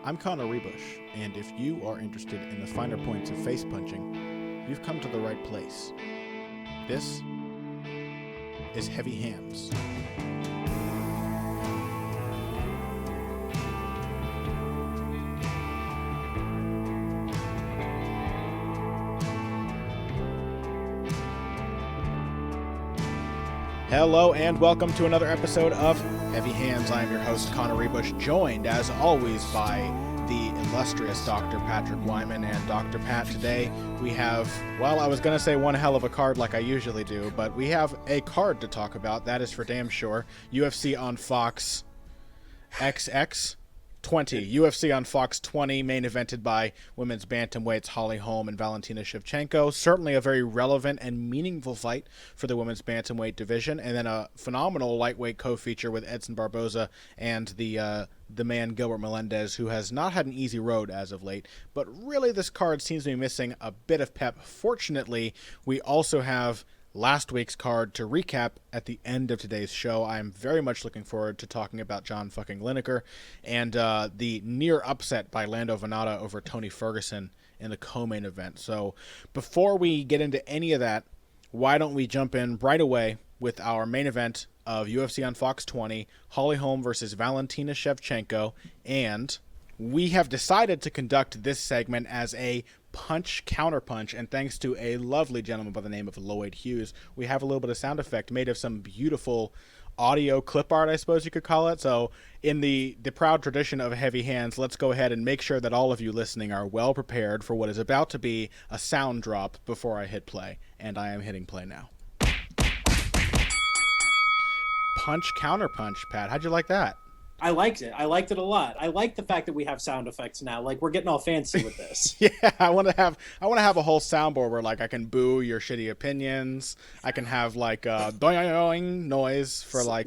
I'm Connor Ruebusch, and if you are interested in the finer points of face punching, you've come to the right place. This is Heavy Hands. Hello and welcome to another episode of Heavy Hands. I am your host, Connor Ruebusch, joined as always by the illustrious Dr. Patrick Wyman. And Dr. Pat, today we have, well, I was going to say one hell of a card like I usually do, but we have a card to talk about. That is for damn sure. UFC on Fox XX 20. UFC on Fox 20, main evented by women's bantamweights Holly Holm and Valentina Shevchenko. Certainly a very relevant and meaningful fight for the women's bantamweight division. And then a phenomenal lightweight co-feature with Edson Barboza and the man Gilbert Melendez, who has not had an easy road as of late. But really this card seems to be missing a bit of pep. Fortunately, we also have last week's card to recap at the end of today's show. I'm very much looking forward to talking about John fucking Lineker and the near upset by Landon Vannata over Tony Ferguson in the co-main event. So before we get into any of that, why don't we jump in right away with our main event of UFC on Fox 20, Holly Holm versus Valentina Shevchenko. And we have decided to conduct this segment as a punch counterpunch, and thanks to a lovely gentleman by the name of Lloyd Hughes, we have a little bit of sound effect made of some beautiful audio clip art, I suppose you could call it. So in the proud tradition of Heavy Hands, let's go ahead and make sure that all of you listening are well prepared for what is about to be a sound drop before I hit play. And I am hitting play now. Punch counterpunch, Pat. How'd you like that? I liked it. I liked it a lot. I like the fact that we have sound effects now. Like, we're getting all fancy with this. Yeah, I want to have a whole soundboard where, like, I can boo your shitty opinions. I can have like a doing noise for like.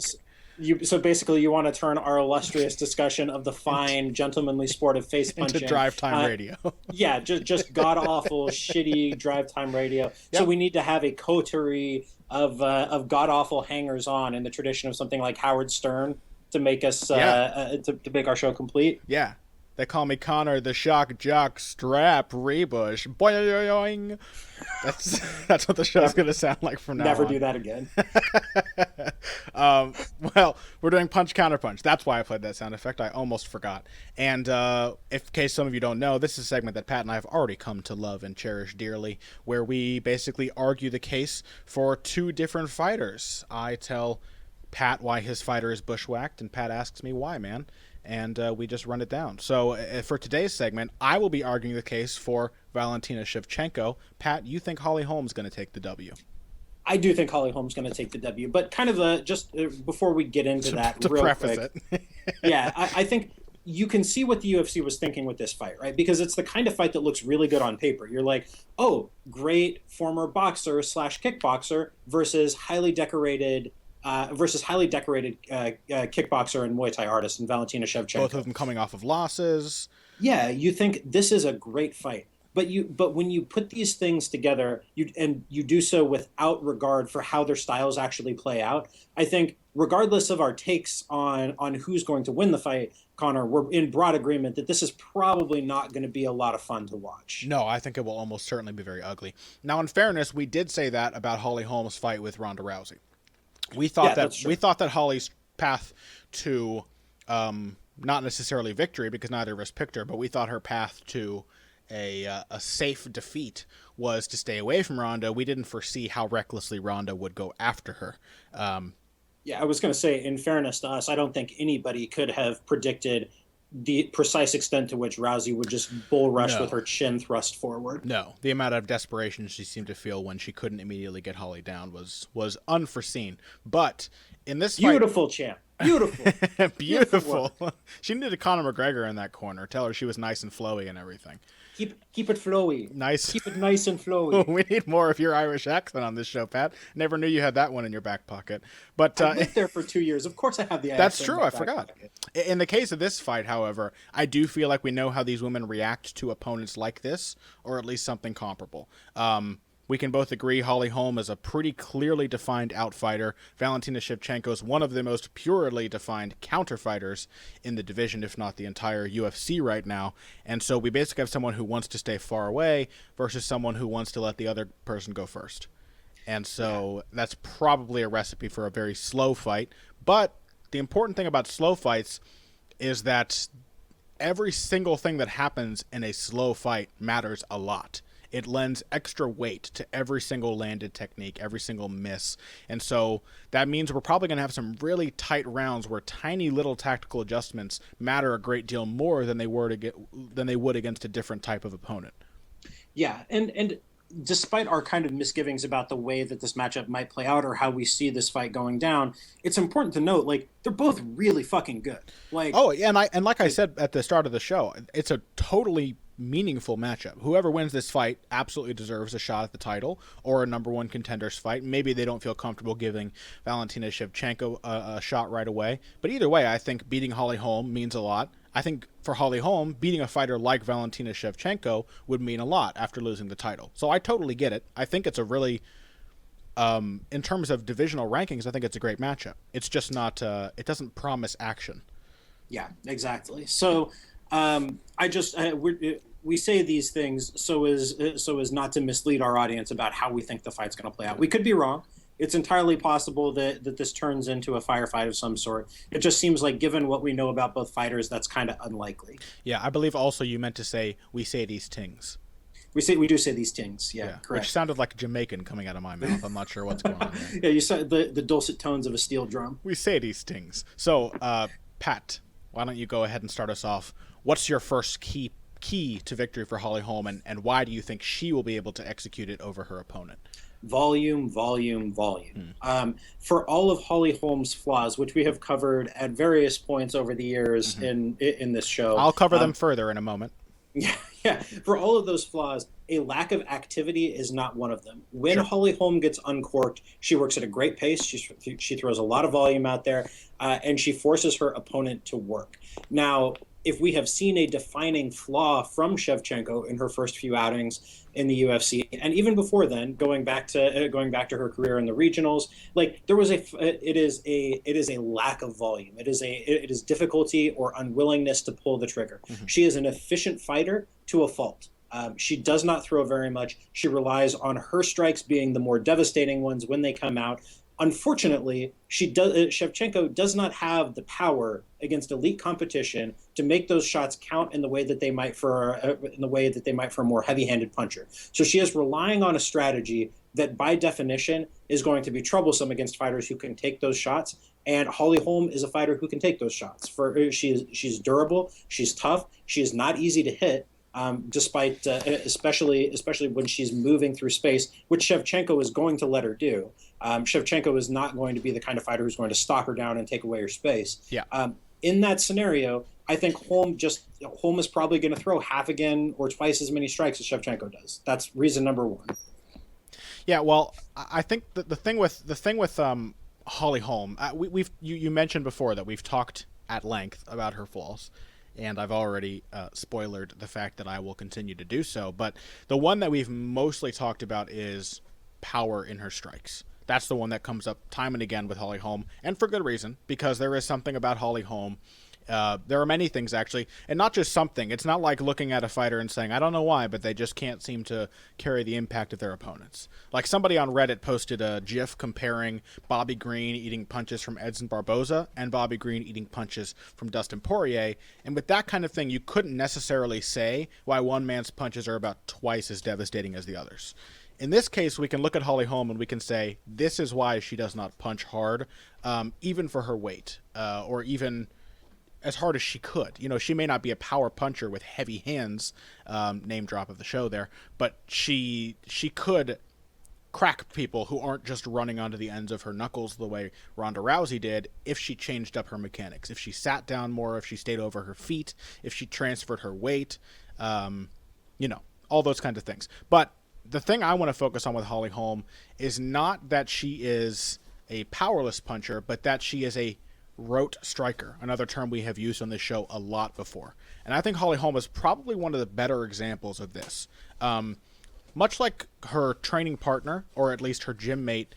So basically, you want to turn our illustrious discussion of the fine, gentlemanly sport of face punching into drive time radio. Yeah, just god awful, shitty drive time radio. Yep. So we need to have a coterie of god awful hangers on in the tradition of something like Howard Stern, to make us to make our show complete. Yeah, they call me Connor the Shock Jock Strap Ruebusch. Boing. That's what the show's gonna sound like from now on. Never do that again. Well, we're doing punch counterpunch. That's why I played that sound effect. I almost forgot. And in case some of you don't know, this is a segment that Pat and I have already come to love and cherish dearly, where we basically argue the case for two different fighters. I tell Pat why his fighter is bushwhacked, and Pat asks me why, man, and we just run it down. So for today's segment, I will be arguing the case for Valentina Shevchenko. Pat, you think Holly Holm's going to take the W? I do think Holly Holm's going to take the W, but kind of just before we get into that, to real preface quick, yeah, I think you can see what the UFC was thinking with this fight, right? Because it's the kind of fight that looks really good on paper. You're like, oh, great former boxer / kickboxer versus highly decorated kickboxer and Muay Thai artist in Valentina Shevchenko. Both of them coming off of losses. Yeah, you think this is a great fight. But when you put these things together, you do so without regard for how their styles actually play out, I think regardless of our takes on who's going to win the fight, Connor, we're in broad agreement that this is probably not going to be a lot of fun to watch. No, I think it will almost certainly be very ugly. Now, in fairness, we did say that about Holly Holm's fight with Ronda Rousey. We thought that Holly's path to not necessarily victory, because neither of us picked her, but we thought her path to a safe defeat was to stay away from Ronda. We didn't foresee how recklessly Ronda would go after her. Yeah, I was going to say, in fairness to us, I don't think anybody could have predicted the precise extent to which Rousey would just bull rush with her chin thrust forward. No, the amount of desperation she seemed to feel when she couldn't immediately get Holly down was unforeseen. But in this beautiful fight, champ. Beautiful. Beautiful. She needed a Conor McGregor in that corner. Tell her she was nice and flowy and everything. Keep it flowy. Nice. Keep it nice and flowy. We need more of your Irish accent on this show, Pat. Never knew you had that one in your back pocket. But I lived there for 2 years. Of course I have the accent. That's true. I forgot. Pocket. In the case of this fight, however, I do feel like we know how these women react to opponents like this, or at least something comparable. we can both agree Holly Holm is a pretty clearly defined outfighter. Valentina Shevchenko is one of the most purely defined counterfighters in the division, if not the entire UFC right now. And so we basically have someone who wants to stay far away versus someone who wants to let the other person go first. And so that's probably a recipe for a very slow fight. But the important thing about slow fights is that every single thing that happens in a slow fight matters a lot. It lends extra weight to every single landed technique, every single miss. And so that means we're probably going to have some really tight rounds where tiny little tactical adjustments matter a great deal more than they would against a different type of opponent. Yeah, and despite our kind of misgivings about the way that this matchup might play out or how we see this fight going down, it's important to note, like, they're both really fucking good. Like, oh, yeah, and like I said at the start of the show, it's a totally meaningful matchup. Whoever wins this fight absolutely deserves a shot at the title or a number one contenders fight. Maybe they don't feel comfortable giving Valentina Shevchenko a shot right away. But either way, I think beating Holly Holm means a lot. I think for Holly Holm, beating a fighter like Valentina Shevchenko would mean a lot after losing the title. So I totally get it. I think it's a really, in terms of divisional rankings, I think it's a great matchup. It's just not, it doesn't promise action. Yeah, exactly. So we say these things so as not to mislead our audience about how we think the fight's going to play out. We could be wrong. It's entirely possible that this turns into a firefight of some sort. It just seems like, given what we know about both fighters, that's kind of unlikely. Yeah, I believe also you meant to say, we say these things. We do say these things. Yeah, correct. Which sounded like Jamaican coming out of my mouth. I'm not sure what's going on there. Yeah, you said the dulcet tones of a steel drum. We say these things. So, Pat, why don't you go ahead and start us off? What's your first key to victory for Holly Holm, and why do you think she will be able to execute it over her opponent? Volume. For all of Holly Holm's flaws, which we have covered at various points over the years in this show. I'll cover them further in a moment. Yeah. For all of those flaws, a lack of activity is not one of them. When Holly Holm gets uncorked, she works at a great pace. She throws a lot of volume out there, and she forces her opponent to work. Now, if we have seen a defining flaw from Shevchenko in her first few outings in the UFC, and even before then, going back to her career in the regionals, like, there was it is a lack of volume. It is difficulty or unwillingness to pull the trigger. She is an efficient fighter to a fault. She does not throw very much. She relies on her strikes being the more devastating ones when they come out. Unfortunately, Shevchenko does not have the power against elite competition to make those shots count in the way that they might for a more heavy-handed puncher. So she is relying on a strategy that, by definition, is going to be troublesome against fighters who can take those shots. And Holly Holm is a fighter who can take those shots. She's durable, she's tough, she is not easy to hit. Despite especially when she's moving through space, which Shevchenko is going to let her do. Shevchenko is not going to be the kind of fighter who's going to stalk her down and take away her space. Yeah. In that scenario, I think Holm is probably going to throw half again or twice as many strikes as Shevchenko does. That's reason number one. Yeah, well, I think the thing with Holly Holm, you mentioned before that we've talked at length about her flaws. And I've already spoilered the fact that I will continue to do so. But the one that we've mostly talked about is power in her strikes. That's the one that comes up time and again with Holly Holm, and for good reason, because there is something about Holly Holm. There are many things, actually, and not just something. It's not like looking at a fighter and saying, I don't know why, but they just can't seem to carry the impact of their opponents. Like, somebody on Reddit posted a GIF comparing Bobby Green eating punches from Edson Barboza and Bobby Green eating punches from Dustin Poirier, and with that kind of thing, you couldn't necessarily say why one man's punches are about twice as devastating as the other's. In this case, we can look at Holly Holm and we can say, this is why she does not punch hard, even for her weight, or even as hard as she could. You know, she may not be a power puncher with heavy hands, name drop of the show there, but she could crack people who aren't just running onto the ends of her knuckles the way Ronda Rousey did if she changed up her mechanics, if she sat down more, if she stayed over her feet, if she transferred her weight, all those kinds of things. But the thing I want to focus on with Holly Holm is not that she is a powerless puncher, but that she is a rote striker, another term we have used on this show a lot before. And I think Holly Holm is probably one of the better examples of this. much like her training partner, or at least her gym mate,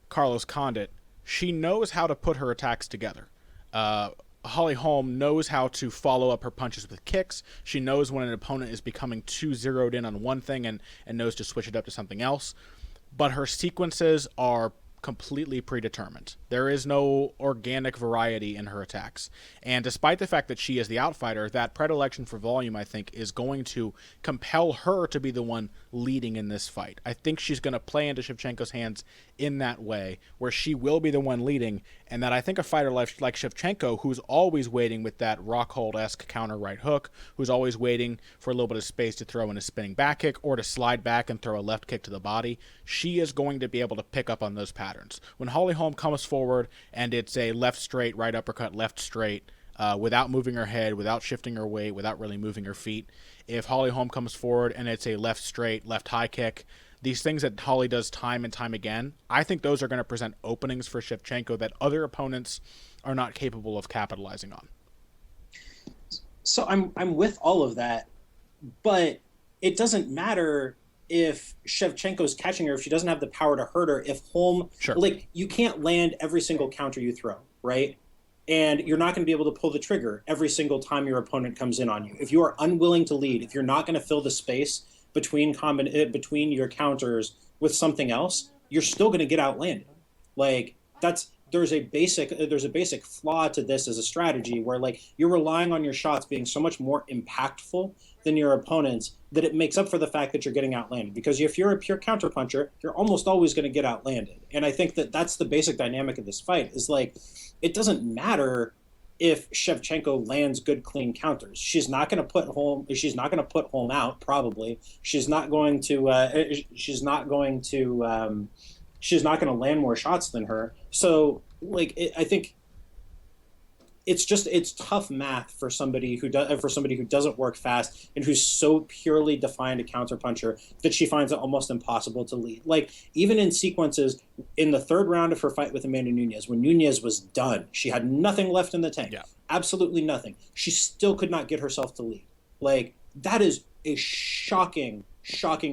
Carlos Condit, she knows how to put her attacks together. Holly Holm knows how to follow up her punches with kicks. She knows when an opponent is becoming too zeroed in on one thing and knows to switch it up to something else. But her sequences are completely predetermined. There is no organic variety in her attacks. And despite the fact that she is the outfighter, that predilection for volume, I think, is going to compel her to be the one leading in this fight. I think she's going to play into Shevchenko's hands in that way, where she will be the one leading, and that I think a fighter like Shevchenko, who's always waiting with that Rockhold-esque counter right hook, who's always waiting for a little bit of space to throw in a spinning back kick or to slide back and throw a left kick to the body, she is going to be able to pick up on those patterns. When Holly Holm comes forward and it's a left straight, right uppercut, left straight, without moving her head, without shifting her weight, without really moving her feet, if Holly Holm comes forward and it's a left straight, left high kick, these things that Holly does time and time again, I think those are going to present openings for Shevchenko that other opponents are not capable of capitalizing on. So I'm with all of that, but it doesn't matter if Shevchenko's catching her, if she doesn't have the power to hurt her, if Holm, sure. Like, you can't land every single counter you throw, right? And you're not going to be able to pull the trigger every single time your opponent comes in on you. If you are unwilling to lead, if you're not going to fill the space between your counters with something else, you're still going to get outlanded. Like, there's a basic flaw to this as a strategy where, like, you're relying on your shots being so much more impactful than your opponents that it makes up for the fact that you're getting outlanded. Because if you're a pure counterpuncher, you're almost always going to get outlanded. And I think that that's the basic dynamic of this fight, is like, it doesn't matter if Shevchenko lands good, clean counters. She's not going to put Holm out. Probably she's not going to land more shots than her. So, like, I think it's tough math for somebody who doesn't work fast and who's so purely defined a counterpuncher that she finds it almost impossible to lead. Like, even in sequences in the third round of her fight with Amanda Nunes, when Nunes was done, she had nothing left in the tank, absolutely nothing. She still could not get herself to lead. Like, that is a shocking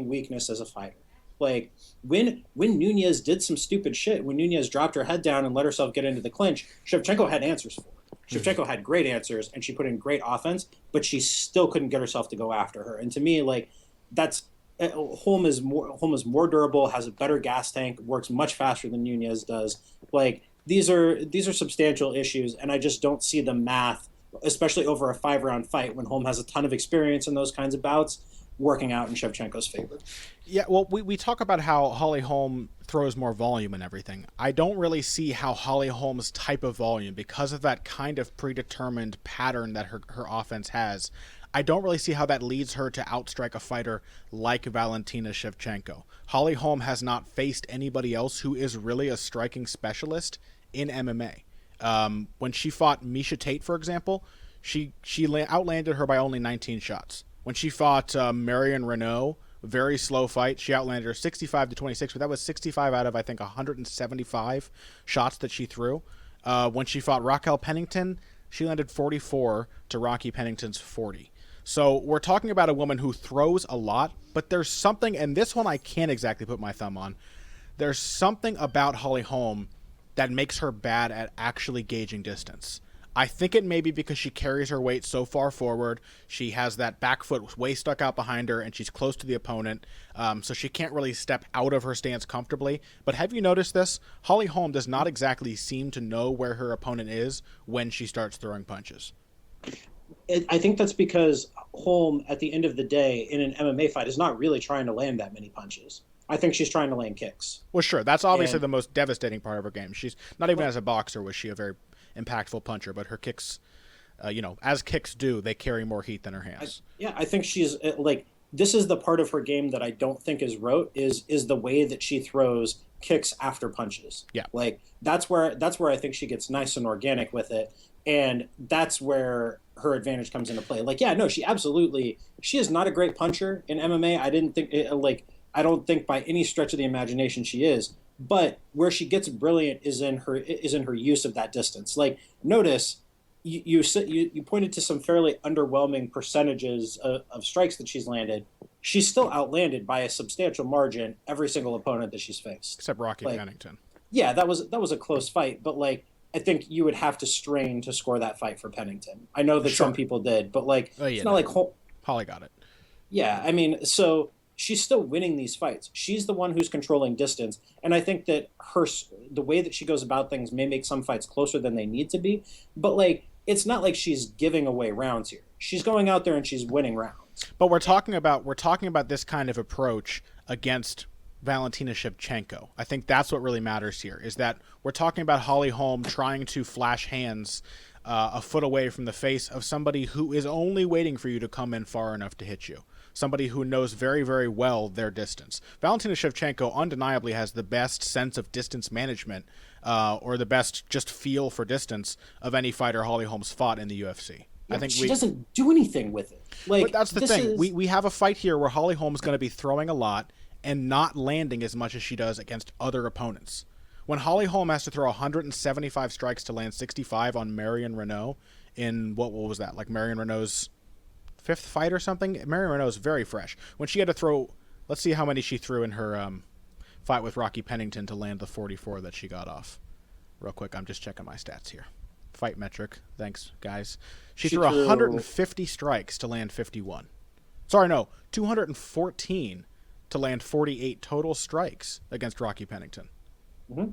weakness as a fighter. Like, when Nunes did some stupid shit, when Nunes dropped her head down and let herself get into the clinch, Shevchenko had answers for her. Shevchenko had great answers, and she put in great offense, but she still couldn't get herself to go after her. And to me, like, that's Holm is more durable, has a better gas tank, works much faster than Nunes does. Like, these are substantial issues, and I just don't see the math, especially over a 5-round fight when Holm has a ton of experience in those kinds of bouts, working out in Shevchenko's favor. Yeah, well, we talk about how Holly Holm throws more volume and everything. I don't really see how Holly Holm's type of volume, because of that kind of predetermined pattern that her offense has, I don't really see how that leads her to outstrike a fighter like Valentina Shevchenko. Holly Holm has not faced anybody else who is really a striking specialist in MMA. When she fought Miesha Tate, for example, she outlanded her by only 19 shots. When she fought Marion Renault, very slow fight, she outlanded her 65-26, but that was 65 out of, I think, 175 shots that she threw. When she fought Raquel Pennington, she landed 44 to Rocky Pennington's 40. So we're talking about a woman who throws a lot, but there's something, and this one I can't exactly put my thumb on, there's something about Holly Holm that makes her bad at actually gauging distance. I think it may be because she carries her weight so far forward. She has that back foot way stuck out behind her, and she's close to the opponent, so she can't really step out of her stance comfortably. But have you noticed this? Holly Holm does not exactly seem to know where her opponent is when she starts throwing punches. I think that's because Holm, at the end of the day, in an MMA fight, is not really trying to land that many punches. I think she's trying to land kicks. Well, sure. That's obviously the most devastating part of her game. She's not even as a boxer was she a very impactful puncher, but her kicks, as kicks do, they carry more heat than her hands. I think she's like, this is the part of her game that I don't think is rote, is the way that she throws kicks after punches. Yeah. Like, that's where I think she gets nice and organic with it. And that's where her advantage comes into play. Like, she is not a great puncher in MMA. I don't think by any stretch of the imagination she is. But where she gets brilliant is in her use of that distance. Like, notice you pointed to some fairly underwhelming percentages of strikes that she's landed. she's still outlanded by a substantial margin every single opponent that she's faced. Except Rocky Like, Pennington. yeah, that was a close fight, but like I think you would have to strain to score that fight for Pennington. I know that Sure. some people did, but like Oh, yeah, it's not no. like Holly got it. yeah, I mean, so she's still winning these fights. She's the one who's controlling distance, and I think that the way that she goes about things may make some fights closer than they need to be, but like it's not like she's giving away rounds here. She's going out there and she's winning rounds. But we're talking about this kind of approach against Valentina Shevchenko. I think that's what really matters here, is that we're talking about Holly Holm trying to flash hands a foot away from the face of somebody who is only waiting for you to come in far enough to hit you. Somebody who knows very, very well their distance. Valentina Shevchenko undeniably has the best sense of distance management, or the best just feel for distance of any fighter Holly Holm's fought in the UFC. Yeah, I think she doesn't do anything with it. Like, but that's the thing. We have a fight here where Holly Holm's going to be throwing a lot and not landing as much as she does against other opponents. When Holly Holm has to throw 175 strikes to land 65 on Marion Renault in, what was that, like Marion Renault's fifth fight or something? Marion Renault is very fresh. When she had to throw, let's see how many she threw in her fight with Rocky Pennington to land the 44 that she got off. Real quick, I'm just checking my stats here. Fight metric. Thanks, guys. She threw 150 strikes to land 51. Sorry, no, 214 to land 48 total strikes against Rocky Pennington. Mm-hmm.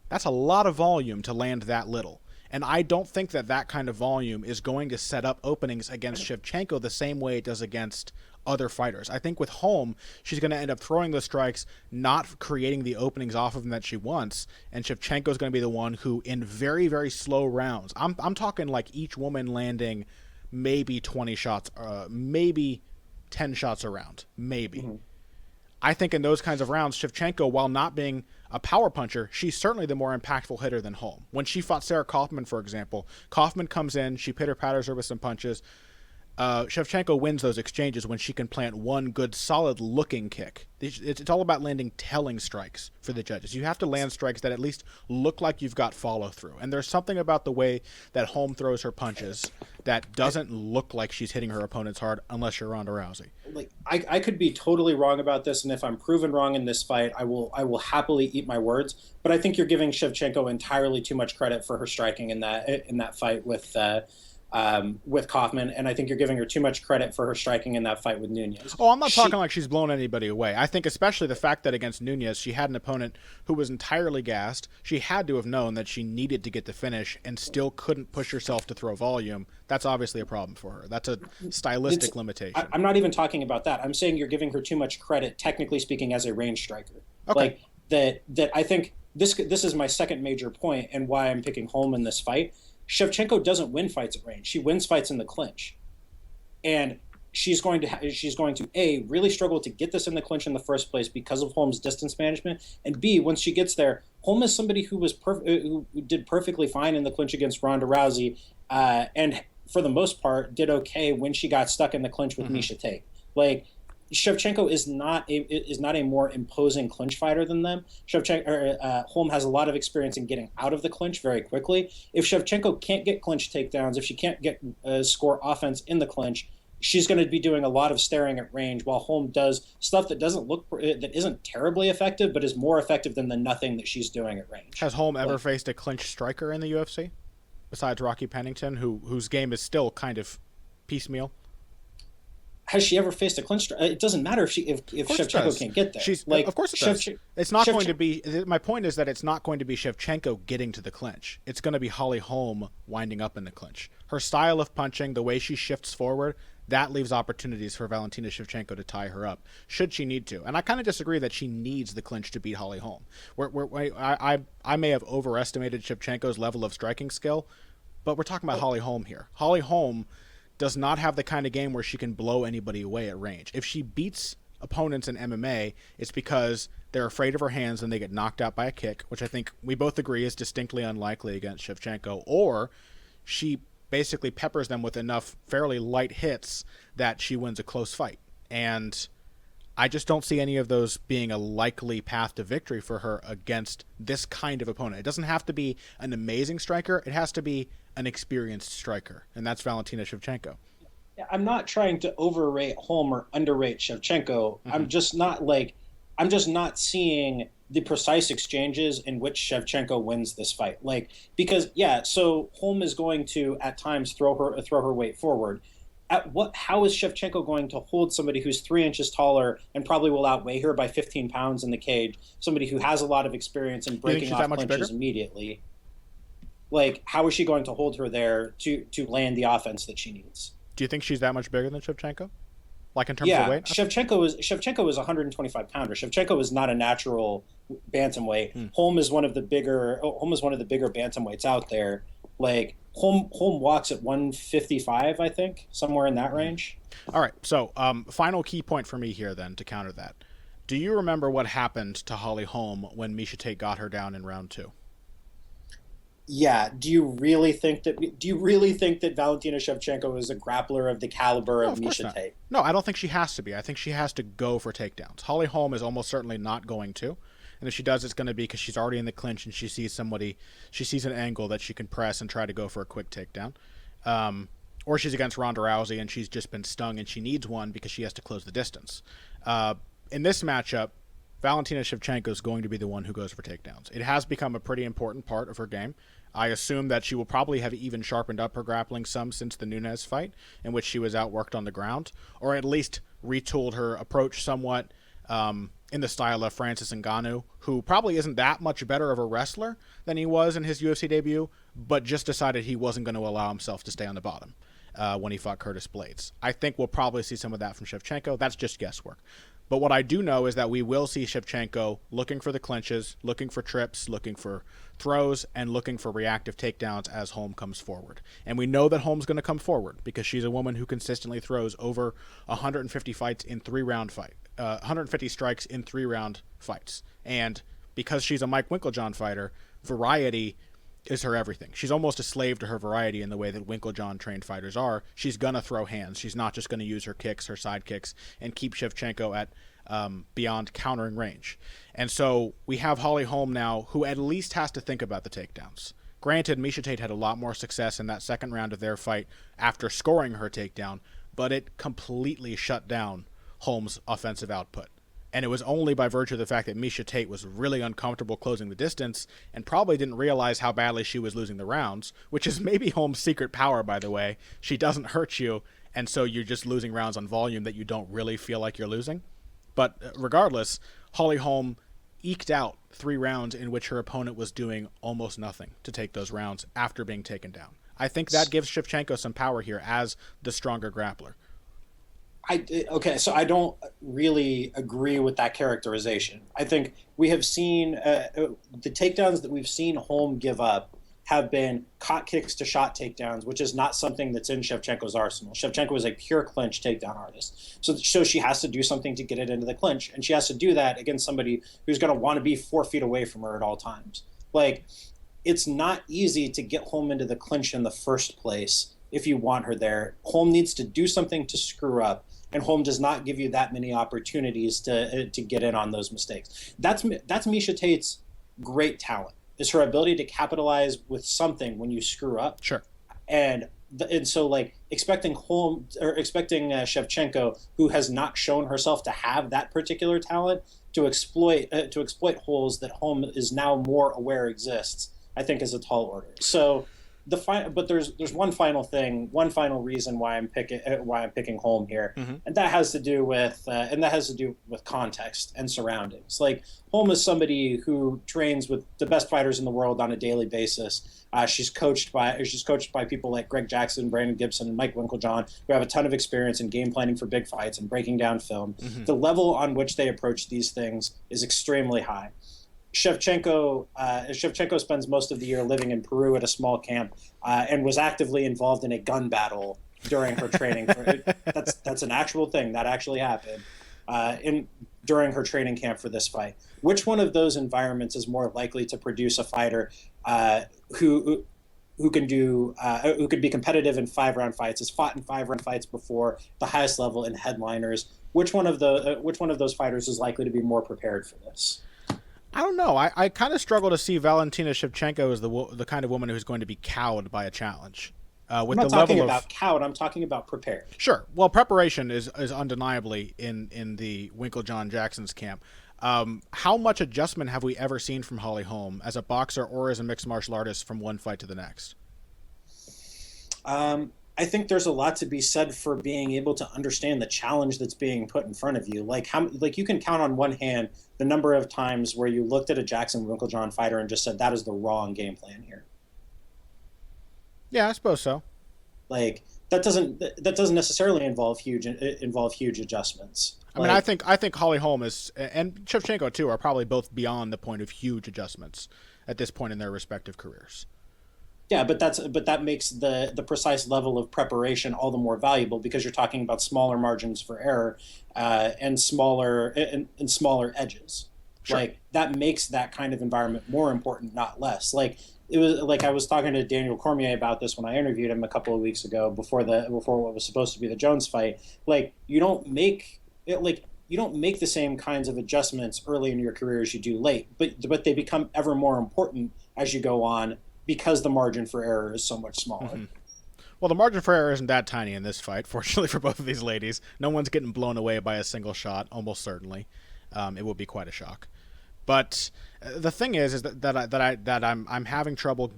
That's a lot of volume to land that little. And I don't think that kind of volume is going to set up openings against Shevchenko the same way it does against other fighters. I think with Holm, she's going to end up throwing those strikes, not creating the openings off of them that she wants, and Shevchenko is going to be the one who, in very, very slow rounds, I'm talking like each woman landing maybe 20 shots, maybe 10 shots a round, maybe. Mm-hmm. I think in those kinds of rounds, Shevchenko, while not being a power puncher, she's certainly the more impactful hitter than Holm. When she fought Sarah Kaufman, for example, Kaufman comes in, she pitter-patters her with some punches. Shevchenko wins those exchanges when she can plant one good, solid-looking kick. It's all about landing telling strikes for the judges. You have to land strikes that at least look like you've got follow-through. And there's something about the way that Holm throws her punches that doesn't look like she's hitting her opponents hard unless you're Ronda Rousey. Like I could be totally wrong about this, and if I'm proven wrong in this fight, I will happily eat my words. But I think you're giving Shevchenko entirely too much credit for her striking in that fight with Kaufman, and I think you're giving her too much credit for her striking in that fight with Nunes. Oh, I'm not talking like she's blown anybody away. I think especially the fact that against Nunes, she had an opponent who was entirely gassed. She had to have known that she needed to get the finish and still couldn't push herself to throw volume. That's obviously a problem for her. That's a stylistic limitation. I'm not even talking about that. I'm saying you're giving her too much credit, technically speaking, as a range striker. Okay. Like that I think this is my second major point and why I'm picking Holm in this fight. Shevchenko doesn't win fights at range. She wins fights in the clinch. And she's going to A, really struggle to get this in the clinch in the first place because of Holm's distance management, and B, once she gets there, Holm is somebody who who did perfectly fine in the clinch against Ronda Rousey, and for the most part did okay when she got stuck in the clinch with Miesha Tate. Like, Shevchenko is not a more imposing clinch fighter than them. Holm has a lot of experience in getting out of the clinch very quickly. If Shevchenko can't get clinch takedowns, if she can't get score offense in the clinch, she's going to be doing a lot of staring at range, while Holm does stuff that isn't terribly effective, but is more effective than the nothing that she's doing at range. Has Holm ever faced a clinch striker in the UFC besides Rocky Pennington, whose game is still kind of piecemeal? Has she ever faced a clinch? It doesn't matter if Shevchenko can't get there. Of course it does. It's not going to be. My point is that it's not going to be Shevchenko getting to the clinch. It's going to be Holly Holm winding up in the clinch. Her style of punching, the way she shifts forward, that leaves opportunities for Valentina Shevchenko to tie her up, should she need to. And I kind of disagree that she needs the clinch to beat Holly Holm. I may have overestimated Shevchenko's level of striking skill, but we're talking about Holly Holm here. Holly Holm does not have the kind of game where she can blow anybody away at range. If she beats opponents in MMA, it's because they're afraid of her hands and they get knocked out by a kick, which I think we both agree is distinctly unlikely against Shevchenko, or she basically peppers them with enough fairly light hits that she wins a close fight. And I just don't see any of those being a likely path to victory for her against this kind of opponent. It doesn't have to be an amazing striker. It has to be an experienced striker, and that's Valentina Shevchenko. I'm not trying to overrate Holm or underrate Shevchenko. Mm-hmm. I'm just not seeing the precise exchanges in which Shevchenko wins this fight. Because yeah, so Holm is going to at times throw her weight forward. How is Shevchenko going to hold somebody who's 3 inches taller and probably will outweigh her by 15 pounds in the cage? Somebody who has a lot of experience in breaking off clinches immediately. How is she going to hold her there to land the offense that she needs? Do you think she's that much bigger than Shevchenko? Like in terms of weight? Shevchenko is 125 pounder. Shevchenko is not a natural bantamweight. Holm is one of the bigger bantamweights out there. Holm walks at 155, I think, somewhere in that range. All right. So, final key point for me here then to counter that. Do you remember what happened to Holly Holm when Miesha Tate got her down in round 2? Yeah. Do you really think that Valentina Shevchenko is a grappler of the caliber of Miesha Tate? No, I don't think she has to be. I think she has to go for takedowns. Holly Holm is almost certainly not going to. And if she does, it's going to be because she's already in the clinch and she sees an angle that she can press and try to go for a quick takedown. Or she's against Ronda Rousey and she's just been stung and she needs one because she has to close the distance. In this matchup, Valentina Shevchenko is going to be the one who goes for takedowns. It has become a pretty important part of her game. I assume that she will probably have even sharpened up her grappling some since the Nunes fight, in which she was outworked on the ground, or at least retooled her approach somewhat in the style of Francis Ngannou, who probably isn't that much better of a wrestler than he was in his UFC debut, but just decided he wasn't going to allow himself to stay on the bottom when he fought Curtis Blades. I think we'll probably see some of that from Shevchenko. That's just guesswork. But what I do know is that we will see Shevchenko looking for the clinches, looking for trips, looking for throws, and looking for reactive takedowns as Holm comes forward. And we know that Holm's going to come forward because she's a woman who consistently throws over 150 fights in 3-round fight, 150 strikes in 3-round fights. And because she's a Mike Winkeljohn fighter, variety is her everything. She's almost a slave to her variety in the way that Winkeljohn trained fighters are. She's going to throw hands. She's not just going to use her kicks, her side kicks, and keep Shevchenko at beyond countering range. And so we have Holly Holm now, who at least has to think about the takedowns. Granted, Miesha Tate had a lot more success in that second round of their fight after scoring her takedown, but it completely shut down Holm's offensive output. And it was only by virtue of the fact that Miesha Tate was really uncomfortable closing the distance and probably didn't realize how badly she was losing the rounds, which is maybe Holm's secret power, by the way. She doesn't hurt you, and so you're just losing rounds on volume that you don't really feel like you're losing. But regardless, Holly Holm eked out 3 rounds in which her opponent was doing almost nothing to take those rounds after being taken down. I think that gives Shevchenko some power here as the stronger grappler. So I don't really agree with that characterization. I think we have seen the takedowns that we've seen Holm give up have been caught kicks to shot takedowns, which is not something that's in Shevchenko's arsenal. Shevchenko is a pure clinch takedown artist. So she has to do something to get it into the clinch, and she has to do that against somebody who's going to want to be 4 feet away from her at all times. It's not easy to get Holm into the clinch in the first place if you want her there. Holm needs to do something to screw up, and Holm does not give you that many opportunities to get in on those mistakes. That's Miesha Tate's great talent, is her ability to capitalize with something when you screw up. Sure. And so expecting Shevchenko, who has not shown herself to have that particular talent, to exploit holes that Holm is now more aware exists, I think is a tall order. So but there's one final reason why I'm picking Holm here, and that has to do with context and surroundings. Holm is somebody who trains with the best fighters in the world on a daily basis. She's coached by people like Greg Jackson, Brandon Gibson, and Mike Winkeljohn, who have a ton of experience in game planning for big fights and breaking down film. The level on which they approach these things is extremely high. Shevchenko spends most of the year living in Peru at a small camp and was actively involved in a gun battle during her training. That's an actual thing that actually happened during her training camp for this fight. Which one of those environments is more likely to produce a fighter who can be competitive in 5-round fights, has fought in 5-round fights before, the highest level in headliners? Which one of those fighters is likely to be more prepared for this? I don't know. I kind of struggle to see Valentina Shevchenko as the kind of woman who's going to be cowed by a challenge. I'm not talking about cowed. I'm talking about prepared. Sure. Well, preparation is undeniably in the Winklejohn Jackson's camp. How much adjustment have we ever seen from Holly Holm as a boxer or as a mixed martial artist from one fight to the next? I think there's a lot to be said for being able to understand the challenge that's being put in front of you. Like you can count on one hand the number of times where you looked at a Jackson Winklejohn fighter and just said that is the wrong game plan here. Yeah, I suppose so. Like that doesn't necessarily involve huge adjustments. I mean, I think Holly Holm and Shevchenko too are probably both beyond the point of huge adjustments at this point in their respective careers. Yeah, but that makes the precise level of preparation all the more valuable because you're talking about smaller margins for error and smaller edges. Sure. Like that makes that kind of environment more important, not less. Like it was like I was talking to Daniel Cormier about this when I interviewed him a couple of weeks ago before what was supposed to be the Jones fight. Like you don't make the same kinds of adjustments early in your career as you do late, but they become ever more important as you go on, because the margin for error is so much smaller. Mm-hmm. Well, the margin for error isn't that tiny in this fight, fortunately for both of these ladies. No one's getting blown away by a single shot, almost certainly. It would be quite a shock. But the thing is that I'm having trouble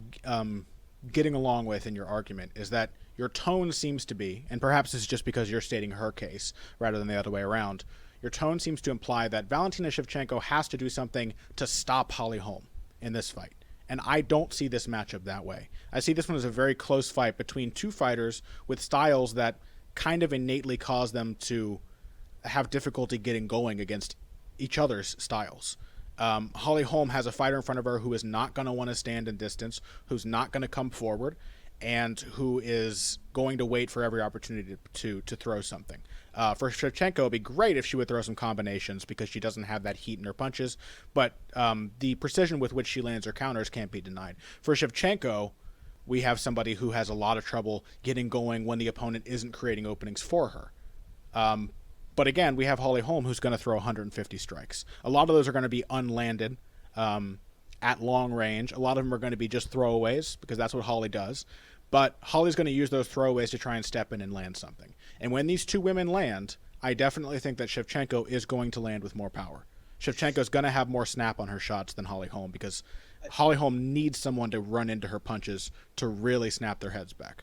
getting along with in your argument is that your tone seems to be, and perhaps it's just because you're stating her case rather than the other way around, your tone seems to imply that Valentina Shevchenko has to do something to stop Holly Holm in this fight. And I don't see this matchup that way. I see this one as a very close fight between two fighters with styles that kind of innately cause them to have difficulty getting going against each other's styles. Holly Holm has a fighter in front of her who is not going to want to stand in distance, who's not going to come forward, and who is going to wait for every opportunity to throw something. For Shevchenko, it would be great if she would throw some combinations because she doesn't have that heat in her punches, but the precision with which she lands her counters can't be denied. For Shevchenko, we have somebody who has a lot of trouble getting going when the opponent isn't creating openings for her. But again, we have Holly Holm who's going to throw 150 strikes. A lot of those are going to be unlanded at long range. A lot of them are going to be just throwaways because that's what Holly does. But Holly's going to use those throwaways to try and step in and land something. And when these two women land, I definitely think that Shevchenko is going to land with more power. Shevchenko's going to have more snap on her shots than Holly Holm because Holly Holm needs someone to run into her punches to really snap their heads back.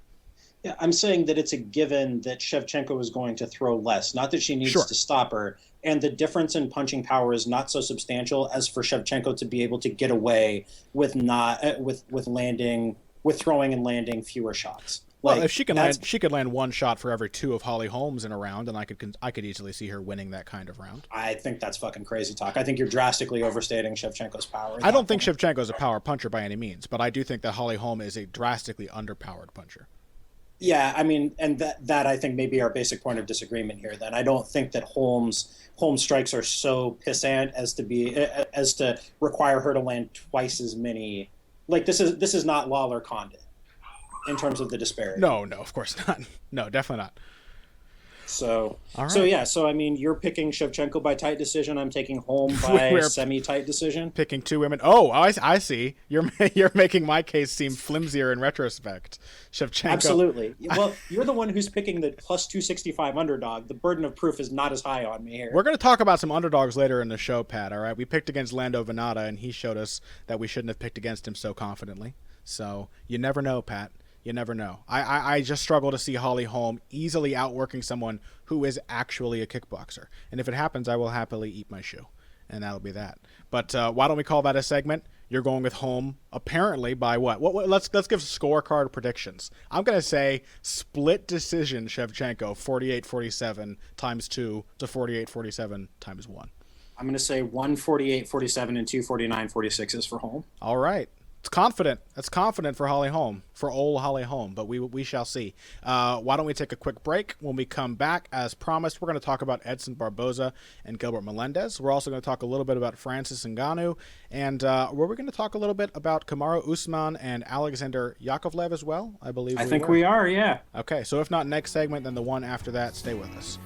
Yeah, I'm saying that it's a given that Shevchenko is going to throw less, not that she needs to stop her. And the difference in punching power is not so substantial as for Shevchenko to be able to get away with throwing and landing fewer shots. Well, if she could land one shot for every two of Holly Holm's in a round, and I could easily see her winning that kind of round. I think that's fucking crazy talk. I think you're drastically overstating Shevchenko's power. I don't think Shevchenko's a power puncher by any means, but I do think that Holly Holm is a drastically underpowered puncher. Yeah, I mean, and that I think may be our basic point of disagreement here. Then I don't think that Holm's strikes are so pissant as to require her to land twice as many. Like this is not Lawler Condit in terms of the disparity. No, of course not. No, definitely not. So, all right. So I mean, you're picking Shevchenko by tight decision. I'm taking Holm by semi-tight decision. Picking two women. Oh, I see. You're making my case seem flimsier in retrospect. Shevchenko. Absolutely. Well, you're the one who's picking the plus 265 underdog. The burden of proof is not as high on me here. We're going to talk about some underdogs later in the show, Pat. All right. We picked against Lando Vannata, and he showed us that we shouldn't have picked against him so confidently. So you never know, Pat. You never know. I just struggle to see Holly Holm easily outworking someone who is actually a kickboxer. And if it happens, I will happily eat my shoe. And that'll be that. But why don't we call that a segment? You're going with Holm apparently by what? Let's give scorecard predictions. I'm going to say split decision Shevchenko 48-47 times 2 to 48-47 times 1. I'm going to say 148-47 and 249-46 is for Holm. All right. It's confident. That's confident for Holly Holm, for old Holly Holm, but we shall see. Why don't we take a quick break? When we come back, as promised, we're going to talk about Edson Barboza and Gilbert Melendez. We're also going to talk a little bit about Francis Ngannou, and we're going to talk a little bit about Kamaru Usman and Alexander Yakovlev as well, I believe. I think we are, yeah. Okay, so if not next segment, then the one after that. Stay with us.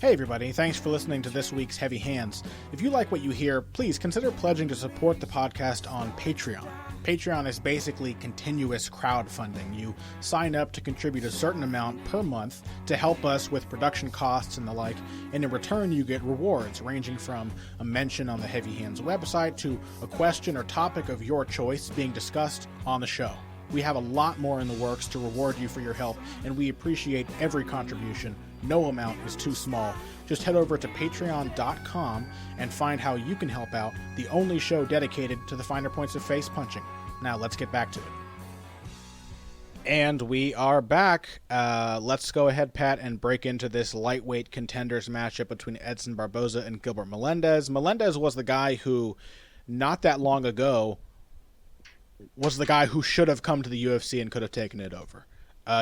Hey everybody, thanks for listening to this week's Heavy Hands. If you like what you hear, please consider pledging to support the podcast on Patreon. Patreon is basically continuous crowdfunding. You sign up to contribute a certain amount per month to help us with production costs and the like, and in return you get rewards ranging from a mention on the Heavy Hands website to a question or topic of your choice being discussed on the show. We have a lot more in the works to reward you for your help, and we appreciate every contribution. No amount is too small. Just head over to patreon.com and find how you can help out, the only show dedicated to the finer points of face punching. Now let's get back to it. And we are back. Let's go ahead, Pat, and break into this lightweight contenders matchup between Edson Barboza and Gilbert Melendez. Melendez was the guy who, not that long ago, was the guy who should have come to the UFC and could have taken it over.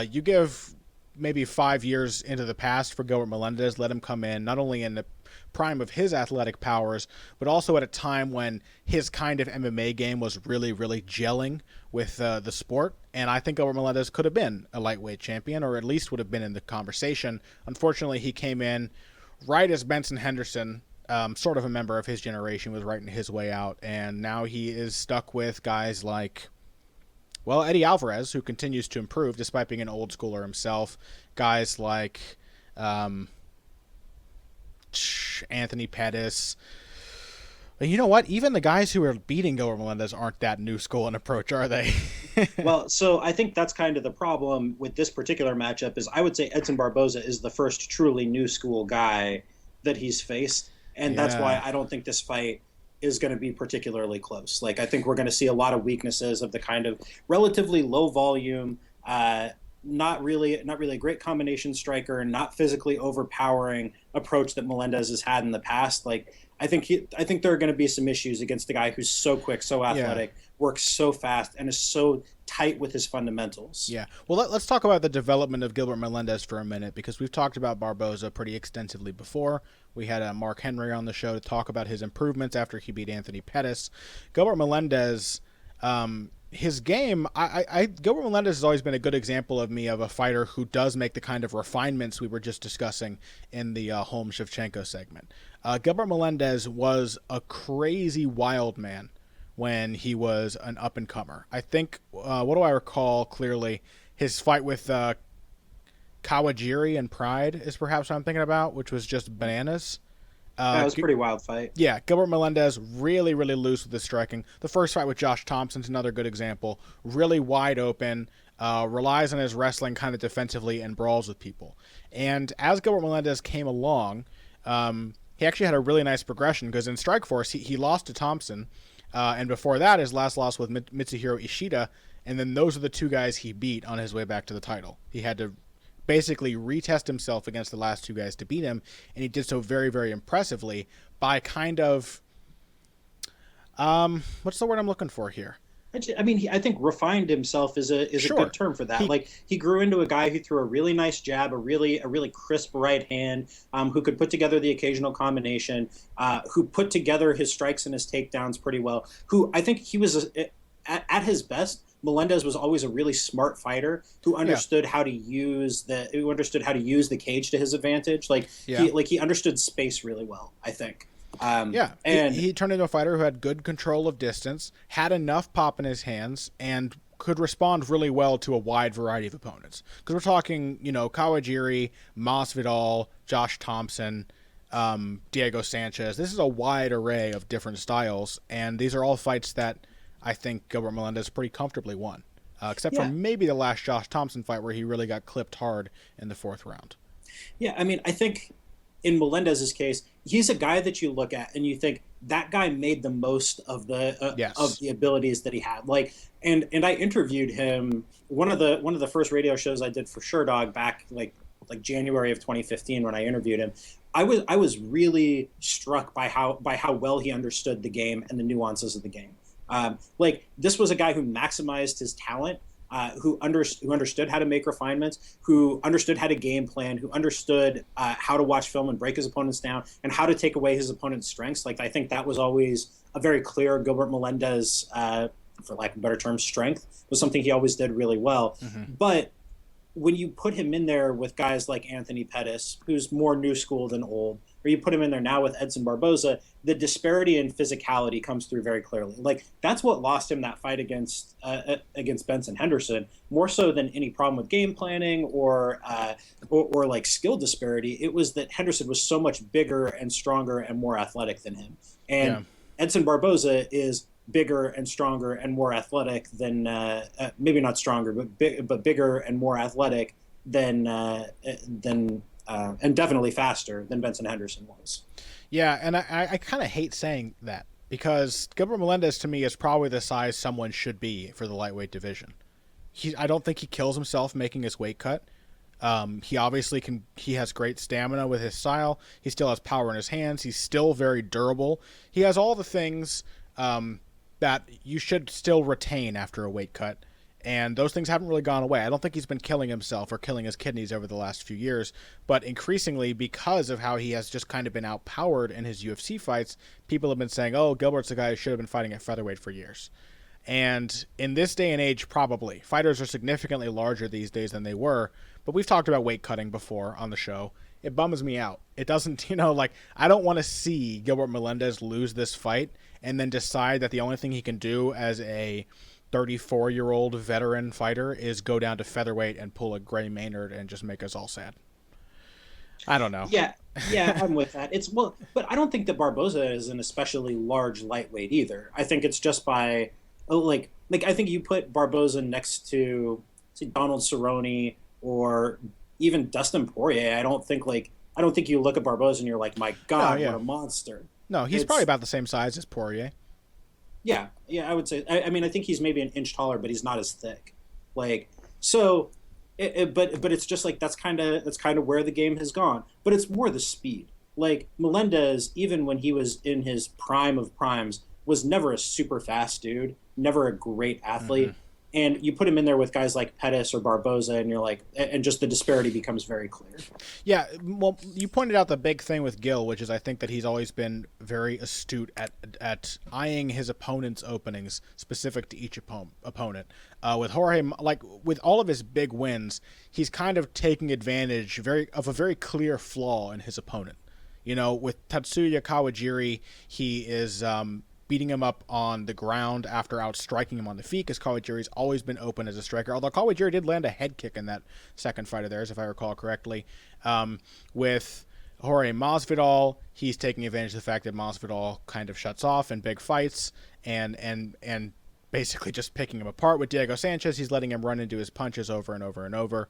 You give maybe 5 years into the past for Gilbert Melendez, let him come in not only in the prime of his athletic powers, but also at a time when his kind of MMA game was really, really gelling with the sport. And I think Gilbert Melendez could have been a lightweight champion, or at least would have been in the conversation. Unfortunately, he came in right as Benson Henderson, sort of a member of his generation, was writing his way out. And now he is stuck with guys like, well, Eddie Alvarez, who continues to improve despite being an old schooler himself. Guys like Anthony Pettis. And you know what? Even the guys who are beating Gilbert Melendez aren't that new school in approach, are they? Well, so I think that's kind of the problem with this particular matchup is I would say Edson Barboza is the first truly new school guy that he's faced. And that's why I don't think this fight is going to be particularly close. Like, I think we're going to see a lot of weaknesses of the kind of relatively low volume, not really a great combination striker, not physically overpowering approach that Melendez has had in the past. Like, I think there are going to be some issues against a guy who's so quick, so athletic, works so fast, and is so tight with his fundamentals. Yeah. Well, let's talk about the development of Gilbert Melendez for a minute, because we've talked about Barboza pretty extensively before. We had Mark Henry on the show to talk about his improvements after he beat Anthony Pettis. Gilbert Melendez, his game, Gilbert Melendez has always been a good example of a fighter who does make the kind of refinements we were just discussing in the Holm Shevchenko segment. Gilbert Melendez was a crazy wild man when he was an up-and-comer. I think, what do I recall clearly? His fight with Kawajiri and Pride is perhaps what I'm thinking about, which was just bananas. That was a pretty wild fight. Yeah, Gilbert Melendez really, really loose with his striking. The first fight with Josh Thompson's another good example. Really wide open, relies on his wrestling kind of defensively and brawls with people. And as Gilbert Melendez came along, he actually had a really nice progression because in Strikeforce, he lost to Thompson. And before that, his last loss was Mitsuhiro Ishida. And then those are the two guys he beat on his way back to the title. He had to basically retest himself against the last two guys to beat him, and he did so very, very impressively by kind of what's the word I'm looking for here? I mean, I think refined himself is a good term for that. He grew into a guy who threw a really nice jab, a really crisp right hand, who could put together the occasional combination, who put together his strikes and his takedowns pretty well. Who I think he was at his best. Melendez was always a really smart fighter who understood how to use the cage to his advantage. He understood space really well, I think. And he turned into a fighter who had good control of distance, had enough pop in his hands, and could respond really well to a wide variety of opponents. Because we're talking, Kawajiri, Masvidal, Josh Thompson, Diego Sanchez. This is a wide array of different styles, and these are all fights that I think Gilbert Melendez pretty comfortably won, except for maybe the last Josh Thompson fight where he really got clipped hard in the fourth round. Yeah, I mean, I think in Melendez's case, he's a guy that you look at and you think that guy made the most of the abilities that he had. And I interviewed him one of the first radio shows I did for Sherdog back like January of 2015 when I interviewed him. I was really struck by how well he understood the game and the nuances of the game. This was a guy who maximized his talent, who understood how to make refinements, who understood how to game plan, who understood how to watch film and break his opponents down, and how to take away his opponent's strengths. I think that was always a very clear Gilbert Melendez, for lack of a better term, strength was something he always did really well. Mm-hmm. But when you put him in there with guys like Anthony Pettis, who's more new school than old, or you put him in there now with Edson Barboza, the disparity in physicality comes through very clearly. Like that's what lost him that fight against Benson Henderson, more so than any problem with game planning or like skill disparity. It was that Henderson was so much bigger and stronger and more athletic than him, and Yeah. Edson Barboza is bigger and stronger and more athletic than maybe not stronger, but bigger and more athletic than and definitely faster than Benson Henderson was. Yeah, and I kind of hate saying that because Gilbert Melendez to me is probably the size someone should be for the lightweight division. I don't think he kills himself making his weight cut. He obviously can. He has great stamina with his style. He still has power in his hands. He's still very durable. He has all the things that you should still retain after a weight cut. And those things haven't really gone away. I don't think he's been killing himself or killing his kidneys over the last few years, but increasingly because of how he has just kind of been outpowered in his UFC fights, people have been saying, oh, Gilbert's the guy who should have been fighting at featherweight for years. And in this day and age, probably. Fighters are significantly larger these days than they were, but we've talked about weight cutting before on the show. It bums me out. It doesn't, I don't want to see Gilbert Melendez lose this fight and then decide that the only thing he can do as a 34-year-old veteran fighter is go down to featherweight and pull a Gray Maynard and just make us all sad. I don't know. Yeah, I'm with that. But I don't think that Barboza is an especially large lightweight either. I think it's just by like I think you put Barboza next to say Donald Cerrone or even Dustin Poirier. I don't think you look at Barboza and you're like, my God, what a monster. No, he's probably about the same size as Poirier. Yeah, I would say. I mean, I think he's maybe an inch taller, but he's not as thick. But it's just like that's kind of where the game has gone. But it's more the speed. Like Melendez, even when he was in his prime of primes, was never a super fast dude, never a great athlete. Mm-hmm. And you put him in there with guys like Pettis or Barboza, and you're like, and just the disparity becomes very clear. Yeah, well, you pointed out the big thing with Gil, which is I think that he's always been very astute at eyeing his opponent's openings specific to each opponent. With Jorge, like with all of his big wins, he's kind of taking advantage of a very clear flaw in his opponent. With Tatsuya Kawajiri, he is beating him up on the ground after outstriking him on the feet, because Kawajiri's always been open as a striker, although Kawajiri did land a head kick in that second fight of theirs, if I recall correctly. With Jorge Masvidal, he's taking advantage of the fact that Masvidal kind of shuts off in big fights and basically just picking him apart. With Diego Sanchez, he's letting him run into his punches over and over and over.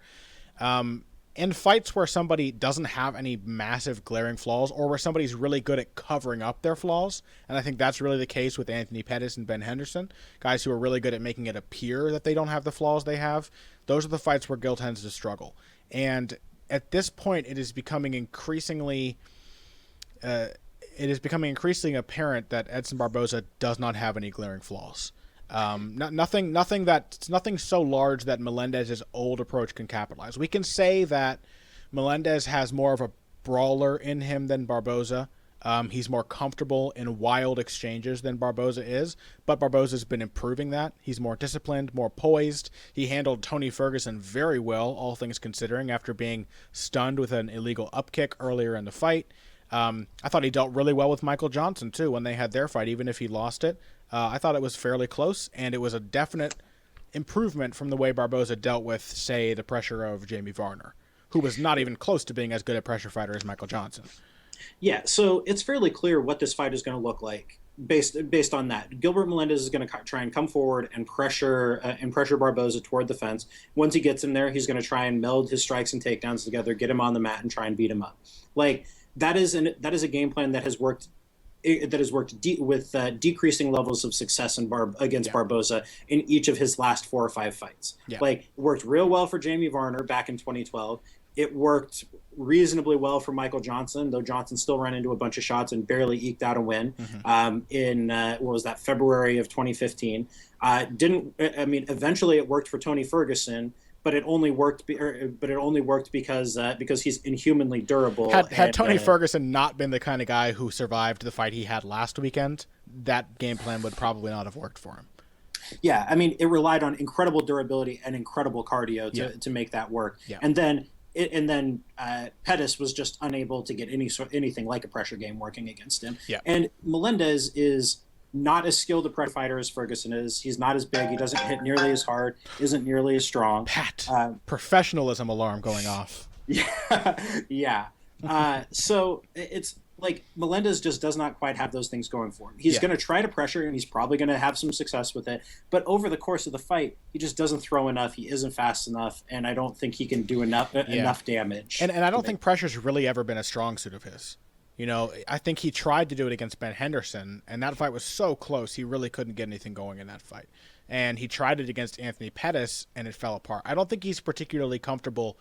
In fights where somebody doesn't have any massive glaring flaws or where somebody's really good at covering up their flaws, and I think that's really the case with Anthony Pettis and Ben Henderson, guys who are really good at making it appear that they don't have the flaws they have, those are the fights where Gil tends to struggle. And at this point, it is becoming increasingly apparent that Edson Barboza does not have any glaring flaws. Nothing so large that Melendez's old approach can capitalize. We can say that Melendez has more of a brawler in him than Barboza. He's more comfortable in wild exchanges than Barboza is, but Barboza's been improving that. He's more disciplined, more poised. He handled Tony Ferguson very well, all things considering, after being stunned with an illegal upkick earlier in the fight. I thought he dealt really well with Michael Johnson, too, when they had their fight, even if he lost it. I thought it was fairly close, and it was a definite improvement from the way Barboza dealt with, say, the pressure of Jamie Varner, who was not even close to being as good a pressure fighter as Michael Johnson. Yeah, so it's fairly clear what this fight is going to look like based on that. Gilbert Melendez is going to try and come forward and pressure Barboza toward the fence. Once he gets him there, he's going to try and meld his strikes and takedowns together, get him on the mat, and try and beat him up. Like that is a game plan that has worked. With decreasing levels of success against Barboza in each of his last 4 or 5 fights. Yeah. Like, it worked real well for Jamie Varner back in 2012. It worked reasonably well for Michael Johnson, though Johnson still ran into a bunch of shots and barely eked out a win in February of 2015. Eventually it worked for Tony Ferguson, but it only worked because he's inhumanly durable. Had Tony Ferguson not been the kind of guy who survived the fight he had last weekend, that game plan would probably not have worked for him. Yeah, I mean, it relied on incredible durability and incredible cardio to make that work. Yeah. And then Pettis was just unable to get anything like a pressure game working against him. Yeah. And Melendez is not as skilled a pressure fighter as Ferguson is. He's not as big. He doesn't hit nearly as hard. Isn't nearly as strong. Pat, professionalism alarm going off. Yeah. So it's like Melendez just does not quite have those things going for him. He's going to try to pressure, and he's probably going to have some success with it. But over the course of the fight, he just doesn't throw enough. He isn't fast enough, and I don't think he can do enough damage. And I don't think pressure's really ever been a strong suit of his. You know, I think he tried to do it against Ben Henderson, and that fight was so close, he really couldn't get anything going in that fight. And he tried it against Anthony Pettis, and it fell apart. I don't think he's particularly comfortable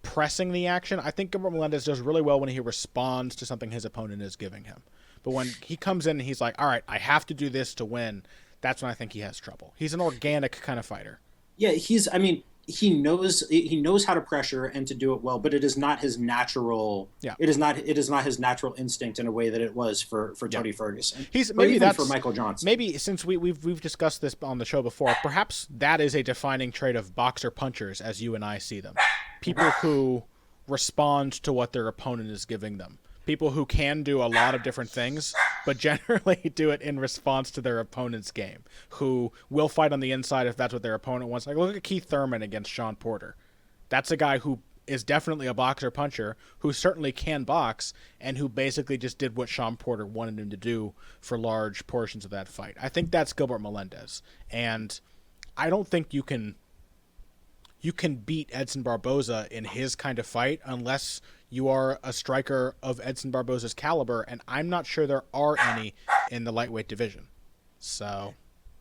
pressing the action. I think Gilbert Melendez does really well when he responds to something his opponent is giving him. But when he comes in and he's like, all right, I have to do this to win, that's when I think he has trouble. He's an organic kind of fighter. Yeah, he knows how to pressure and to do it well, but it is not his natural. Yeah. It is not his natural instinct in a way that it was for Tony Ferguson. For Michael Johnson. Maybe since we've discussed this on the show before, perhaps that is a defining trait of boxer punchers as you and I see them. People who respond to what their opponent is giving them. People who can do a lot of different things, but generally do it in response to their opponent's game, who will fight on the inside if that's what their opponent wants. Like, look at Keith Thurman against Sean Porter. That's a guy who is definitely a boxer puncher, who certainly can box, and who basically just did what Sean Porter wanted him to do for large portions of that fight. I think that's Gilbert Melendez. And I don't think you can beat Edson Barboza in his kind of fight unless you are a striker of Edson Barboza's caliber, and I'm not sure there are any in the lightweight division. So,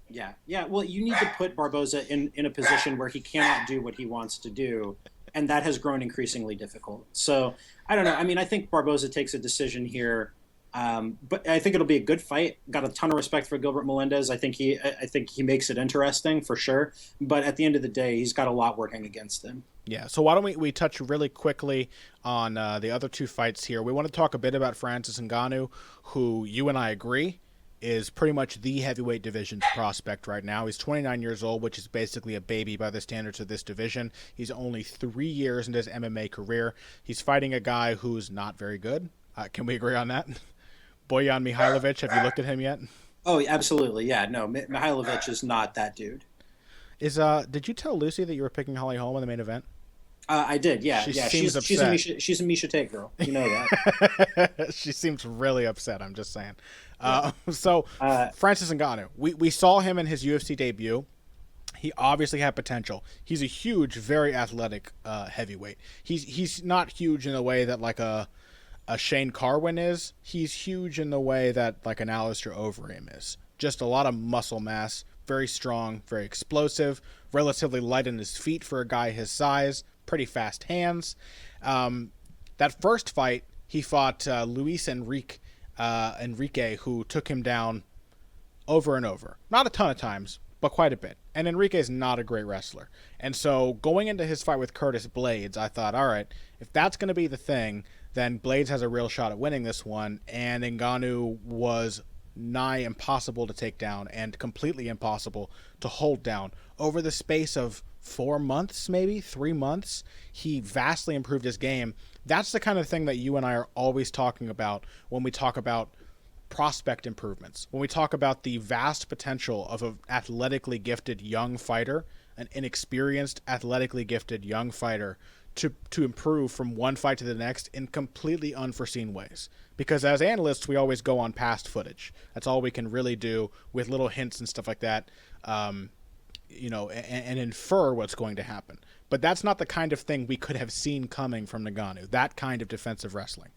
yeah. Well, you need to put Barboza in a position where he cannot do what he wants to do, and that has grown increasingly difficult. So, I don't know. I mean, I think Barboza takes a decision here. But I think it'll be a good fight. Got a ton of respect for Gilbert Melendez. I think he makes it interesting for sure. But at the end of the day, he's got a lot working against him. Yeah. So why don't we touch really quickly on the other two fights here? We want to talk a bit about Francis Ngannou, who you and I agree is pretty much the heavyweight division's prospect right now. He's 29 years old, which is basically a baby by the standards of this division. He's only 3 years into his MMA career. He's fighting a guy who's not very good. Can we agree on that? Bojan Mihailovic, have you looked at him yet? Oh, absolutely, yeah. No, Mihailovic is not that dude. Did you tell Lucy that you were picking Holly Holm in the main event? I did, yeah. She's upset. She's a Misha Tate girl. You know that. She seems really upset, I'm just saying. Francis Ngannou, we saw him in his UFC debut. He obviously had potential. He's a huge, very athletic heavyweight. He's not huge in a way that like a Shane Carwin is. He's huge in the way that like an Alistair Overeem is. Just a lot of muscle mass, very strong, very explosive, relatively light on his feet for a guy his size, pretty fast hands. That first fight, he fought Luis Enrique, who took him down over and over. Not a ton of times, but quite a bit. And Enrique is not a great wrestler. And so going into his fight with Curtis Blades, I thought, all right, if that's going to be the thing, then Blades has a real shot at winning this one, and Ngannou was nigh impossible to take down and completely impossible to hold down. Over the space of 4 months, maybe 3 months, he vastly improved his game. That's the kind of thing that you and I are always talking about when we talk about prospect improvements. When we talk about the vast potential of an athletically gifted young fighter, an inexperienced, athletically gifted young fighter, to improve from one fight to the next in completely unforeseen ways. Because as analysts, we always go on past footage. That's all we can really do with little hints and stuff like that, and infer what's going to happen. But that's not the kind of thing we could have seen coming from Ngannou, that kind of defensive wrestling.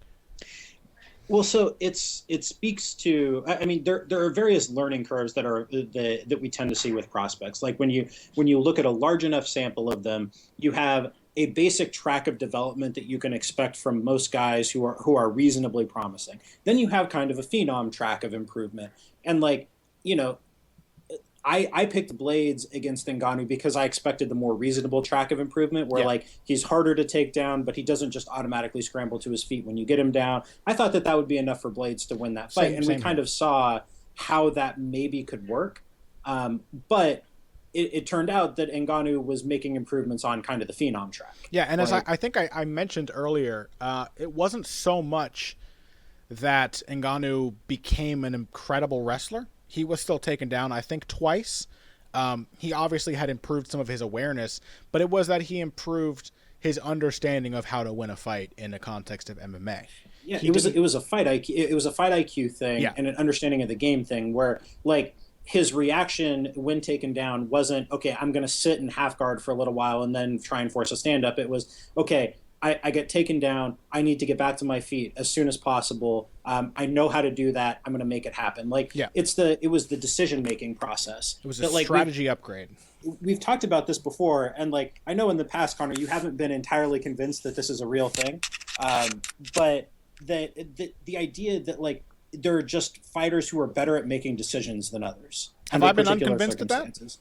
Well, so it speaks to. I mean, there are various learning curves that we tend to see with prospects. Like when you look at a large enough sample of them, you have a basic track of development that you can expect from most guys who are reasonably promising. Then you have kind of a phenom track of improvement, and I picked Blades against Ngannou because I expected the more reasonable track of improvement where he's harder to take down, but he doesn't just automatically scramble to his feet when you get him down. I thought that would be enough for Blades to win that fight. We kind of saw how that maybe could work. But it turned out that Ngannou was making improvements on kind of the phenom track. Yeah, and as I think I mentioned earlier, it wasn't so much that Ngannou became an incredible wrestler. He was still taken down, I think, twice. He obviously had improved some of his awareness, but it was that he improved his understanding of how to win a fight in the context of MMA. Yeah, it was a fight IQ. It was a fight IQ thing, Yeah. and an understanding of the game thing, where like his reaction when taken down wasn't, okay, I'm going to sit in half guard for a little while and then try and force a stand up. It was, okay, I get taken down. I need to get back to my feet as soon as possible. I know how to do that. I'm going to make it happen. Like, Yeah. it was the decision making process. It was a strategy upgrade. We've talked about this before, and like I know in the past, Connor, you haven't been entirely convinced that this is a real thing, but the idea that like there are just fighters who are better at making decisions than others. Have I been unconvinced of that?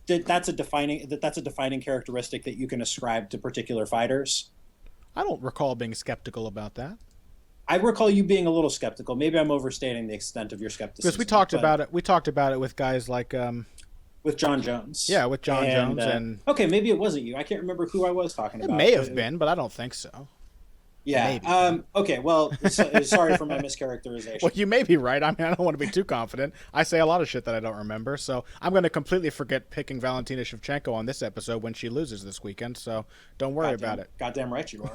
That's a defining characteristic that you can ascribe to particular fighters. I don't recall being skeptical about that. I recall you being a little skeptical. Maybe I'm overstating the extent of your skepticism. Because we talked about it. We talked about it with guys like with John Jones. Yeah, with John Jones and okay, maybe it wasn't you. I can't remember who I was talking about. It may have been, but I don't think so. Yeah. Okay. Well, sorry for my mischaracterization. Well, you may be right. I mean, I don't want to be too confident. I say a lot of shit that I don't remember, so I'm going to completely forget picking Valentina Shevchenko on this episode when she loses this weekend. So don't worry about it. Goddamn right you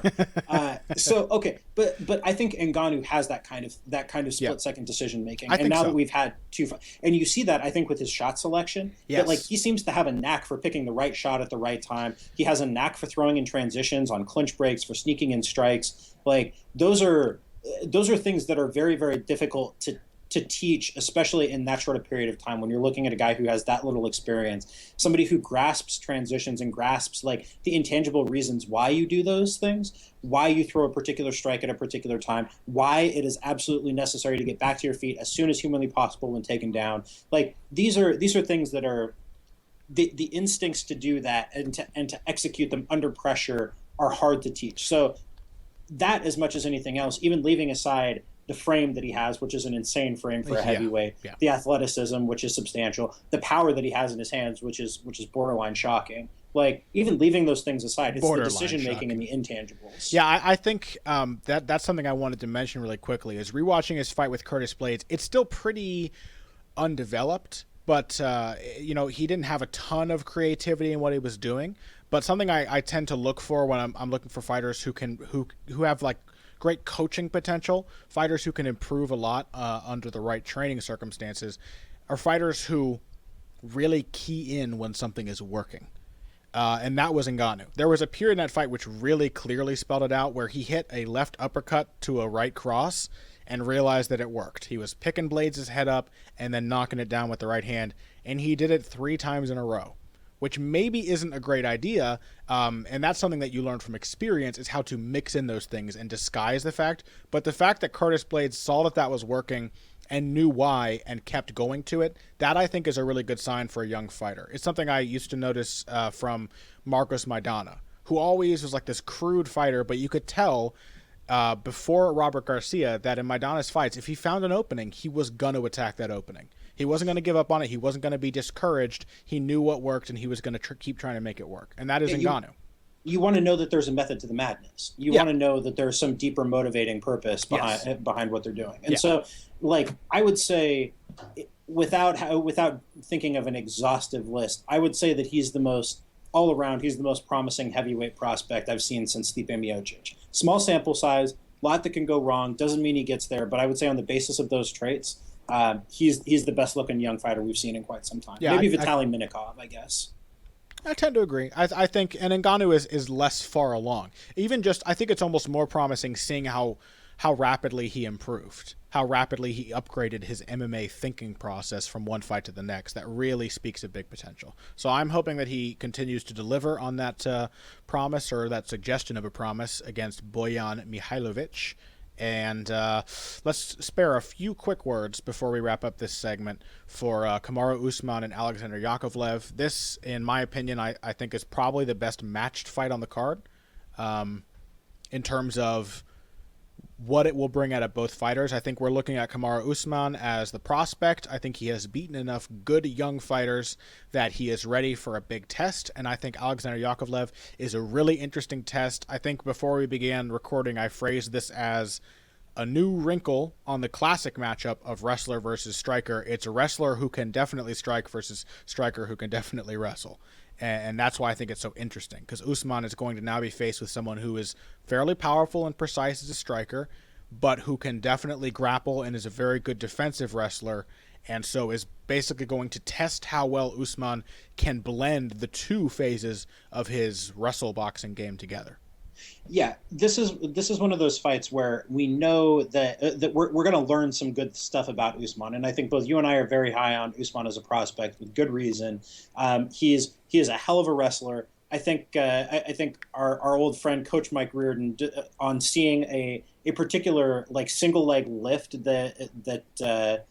are. So okay, but I think Ngannou has that kind of split second decision making, and now that we've had two, and you see that I think with his shot selection, that like he seems to have a knack for picking the right shot at the right time. He has a knack for throwing in transitions, on clinch breaks, for sneaking in strikes. Like those are things that are very, very difficult to teach, especially in that short a period of time when you're looking at a guy who has that little experience, somebody who grasps transitions and grasps like the intangible reasons why you do those things, why you throw a particular strike at a particular time, why it is absolutely necessary to get back to your feet as soon as humanly possible when taken down. Like these are things that are the instincts to do that and to execute them under pressure are hard to teach. So that, as much as anything else, even leaving aside the frame that he has, which is an insane frame for a heavyweight, the athleticism, which is substantial, the power that he has in his hands, which is borderline shocking. Like even leaving those things aside, it's the decision making and the intangibles. Yeah, I think that's something I wanted to mention really quickly. Is rewatching his fight with Curtis Blades, it's still pretty undeveloped, but he didn't have a ton of creativity in what he was doing. But something I tend to look for when I'm looking for fighters who have like great coaching potential, fighters who can improve a lot under the right training circumstances, are fighters who really key in when something is working. And that was Ngannou. There was a period in that fight which really clearly spelled it out, where he hit a left uppercut to a right cross and realized that it worked. He was picking Blades' head up and then knocking it down with the right hand, and he did it 3 times in a row, which maybe isn't a great idea, and that's something that you learn from experience, is how to mix in those things and disguise the fact. But the fact that Curtis Blades saw that was working and knew why and kept going to it, that I think is a really good sign for a young fighter. It's something I used to notice from Marcos Maidana, who always was like this crude fighter, but you could tell before Robert Garcia that in Maidana's fights, if he found an opening, he was going to attack that opening. He wasn't going to give up on it. He wasn't going to be discouraged. He knew what worked, and he was going to keep trying to make it work. And that is Ngannou. You want to know that there's a method to the madness. You want to know that there's some deeper motivating purpose behind what they're doing. And so, like, I would say, without thinking of an exhaustive list, I would say that he's the most promising heavyweight prospect I've seen since Stipe Miocic. Small sample size, a lot that can go wrong. Doesn't mean he gets there, but I would say on the basis of those traits, he's the best looking young fighter we've seen in quite some time. Yeah, maybe Vitaly Minakov, I guess. I tend to agree. I think, and Ngannou is less far along. I think it's almost more promising seeing how rapidly he improved, how rapidly he upgraded his MMA thinking process from one fight to the next. That really speaks of big potential. So I'm hoping that he continues to deliver on that promise, or that suggestion of a promise, against Bojan Mihailovic. And let's spare a few quick words before we wrap up this segment for Kamaru Usman and Alexander Yakovlev. This, in my opinion, I think is probably the best matched fight on the card, in terms of what it will bring out of both fighters. I think we're looking at Kamaru Usman as the prospect. I think he has beaten enough good young fighters that he is ready for a big test, and I think Alexander Yakovlev is a really interesting test. I think before we began recording, I phrased this as a new wrinkle on the classic matchup of wrestler versus striker. It's a wrestler who can definitely strike versus striker who can definitely wrestle. And that's why I think it's so interesting, because Usman is going to now be faced with someone who is fairly powerful and precise as a striker, but who can definitely grapple and is a very good defensive wrestler, and so is basically going to test how well Usman can blend the two phases of his wrestle boxing game together. Yeah, this is one of those fights where we know that we're going to learn some good stuff about Usman, and I think both you and I are very high on Usman as a prospect with good reason. He is a hell of a wrestler. I think our old friend Coach Mike Reardon, on seeing a particular like single leg lift that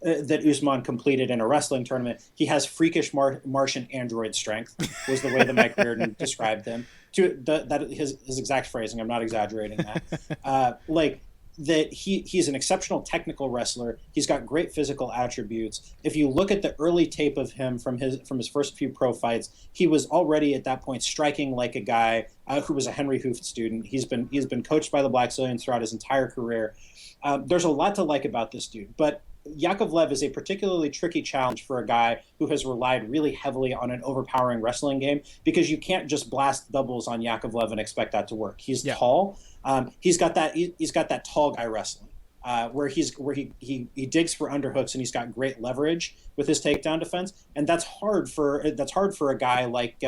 Usman completed in a wrestling tournament, he has freakish Martian android strength, was the way that Mike Reardon described him. That his exact phrasing. I'm not exaggerating that. He's an exceptional technical wrestler. He's got great physical attributes. If you look at the early tape of him from his first few pro fights, he was already at that point striking like a guy who was a Henry Hooft student. He's been coached by the Blackzilians throughout his entire career. There's a lot to like about this dude, but Yakovlev is a particularly tricky challenge for a guy who has relied really heavily on an overpowering wrestling game, because you can't just blast doubles on Yakovlev and expect that to work. He's tall. He's got that tall guy wrestling, where he digs for underhooks, and he's got great leverage with his takedown defense, and that's hard for a guy like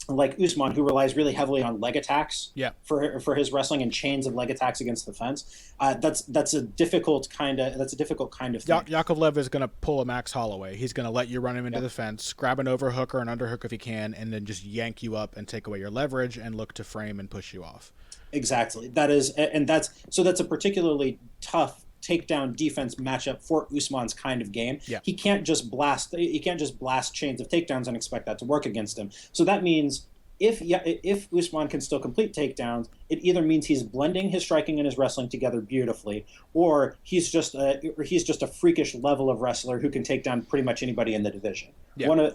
Usman, who relies really heavily on leg attacks for his wrestling and chains of leg attacks against the fence. That's a difficult kind of thing. Yakovlev is going to pull a Max Holloway. He's going to let you run him into the fence, grab an overhook or an underhook if he can, and then just yank you up and take away your leverage and look to frame and push you off. Exactly. That's a particularly tough takedown defense matchup for Usman's kind of game. Yeah. He can't just blast chains of takedowns and expect that to work against him. So that means if Usman can still complete takedowns, it either means he's blending his striking and his wrestling together beautifully, or he's just a freakish level of wrestler who can take down pretty much anybody in the division. Yeah.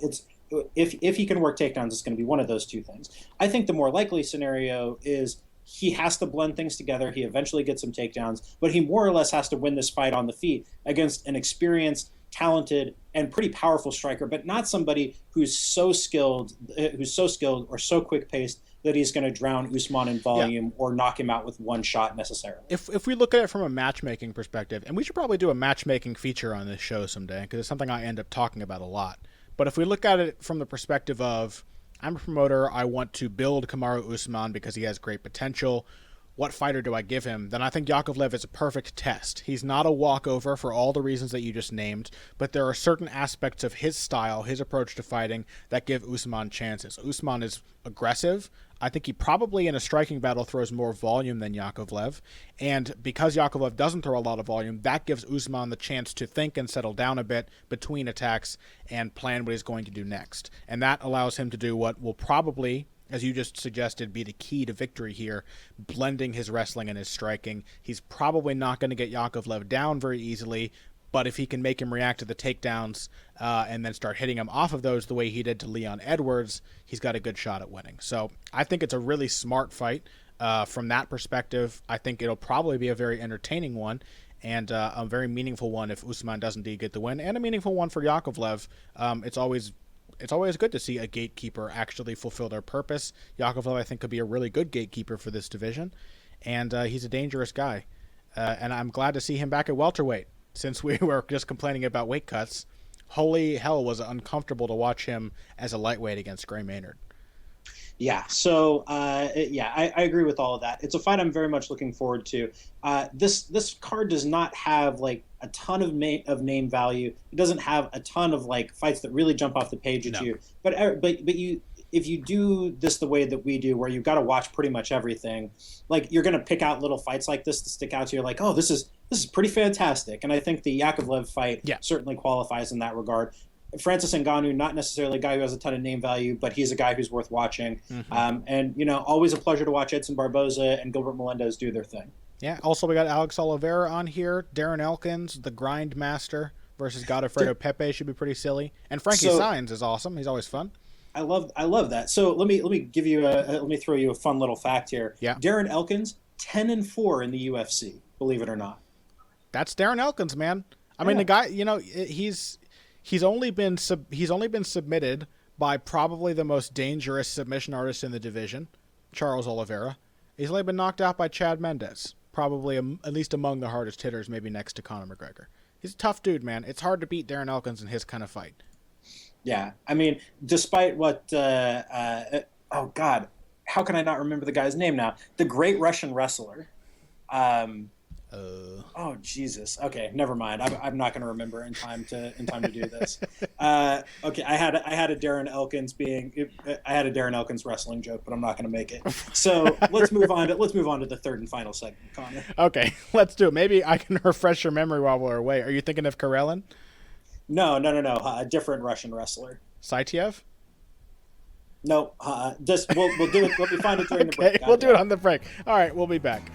If he can work takedowns, it's going to be one of those two things. I think the more likely scenario is he has to blend things together. He eventually gets some takedowns, but he more or less has to win this fight on the feet against an experienced, talented, and pretty powerful striker, but not somebody who's so skilled or so quick-paced that he's going to drown Usman in volume or knock him out with one shot necessarily. If we look at it from a matchmaking perspective, and we should probably do a matchmaking feature on this show someday, because it's something I end up talking about a lot, but if we look at it from the perspective of, I'm a promoter, I want to build Kamaru Usman because he has great potential, what fighter do I give him? Then I think Yakovlev is a perfect test. He's not a walkover for all the reasons that you just named, but there are certain aspects of his style, his approach to fighting, that give Usman chances. Usman is aggressive. I think he probably in a striking battle throws more volume than Yakovlev, and because Yakovlev doesn't throw a lot of volume, that gives Usman the chance to think and settle down a bit between attacks and plan what he's going to do next. And that allows him to do what will probably, as you just suggested, be the key to victory here, blending his wrestling and his striking. He's probably not going to get Yakovlev down very easily, but if he can make him react to the takedowns and then start hitting him off of those the way he did to Leon Edwards, he's got a good shot at winning. So I think it's a really smart fight from that perspective. I think it'll probably be a very entertaining one and a very meaningful one if Usman does indeed get the win, and a meaningful one for Yakovlev. It's always good to see a gatekeeper actually fulfill their purpose. Yakovlev, I think, could be a really good gatekeeper for this division, and he's a dangerous guy. And I'm glad to see him back at welterweight, since we were just complaining about weight cuts. Holy hell, was it uncomfortable to watch him as a lightweight against Gray Maynard. Yeah, so I agree with all of that. It's a fight I'm very much looking forward to. This card does not have like a ton of name value. It doesn't have a ton of like fights that really jump off the page at you. But if you do this the way that we do, where you've got to watch pretty much everything, like you're going to pick out little fights like this to stick out to you. Like, oh, this is pretty fantastic. And I think the Yakovlev fight certainly qualifies in that regard. Francis Ngannou, not necessarily a guy who has a ton of name value, but he's a guy who's worth watching. And, always a pleasure to watch Edson Barboza and Gilbert Melendez do their thing. Yeah. Also, we got Alex Oliveira on here. Darren Elkins, the grind master, versus Godofredo Pepe should be pretty silly. And Frankie Saenz is awesome. He's always fun. I love that. So let me give you let me throw you a fun little fact here. Yeah. Darren Elkins, 10-4 in the UFC, believe it or not. That's Darren Elkins, man. I mean, the guy, he's only been submitted by probably the most dangerous submission artist in the division, Charles Oliveira. He's only been knocked out by Chad Mendes, probably at least among the hardest hitters, maybe next to Conor McGregor. He's a tough dude, man. It's hard to beat Darren Elkins in his kind of fight. Yeah, I mean, despite what, oh God, how can I not remember the guy's name now? The great Russian wrestler. Oh Jesus. Okay, never mind. I'm not going to remember in time to do this. Okay, I had a Darren Elkins wrestling joke, but I'm not going to make it. So let's move on to the third and final segment, Connor. Okay, let's do it. Maybe I can refresh your memory while we're away. Are you thinking of Karelin? No. A different Russian wrestler. Saitiev? No. We'll do it. Let me find it during the break. We'll do it on the break. All right, we'll be back.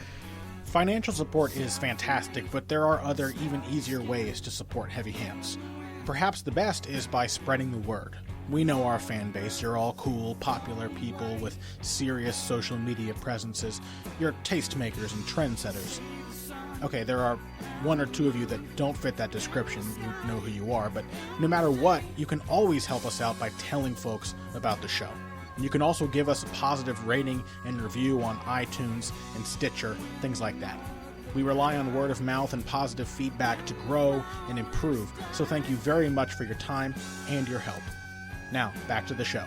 Financial support is fantastic, but there are other, even easier ways to support Heavy Hands. Perhaps the best is by spreading the word. We know our fan base. You're all cool, popular people with serious social media presences. You're tastemakers and trendsetters. Okay, there are one or two of you that don't fit that description. You know who you are, but no matter what, you can always help us out by telling folks about the show. And you can also give us a positive rating and review on iTunes and Stitcher, things like that. We rely on word of mouth and positive feedback to grow and improve, so thank you very much for your time and your help. Now, back to the show.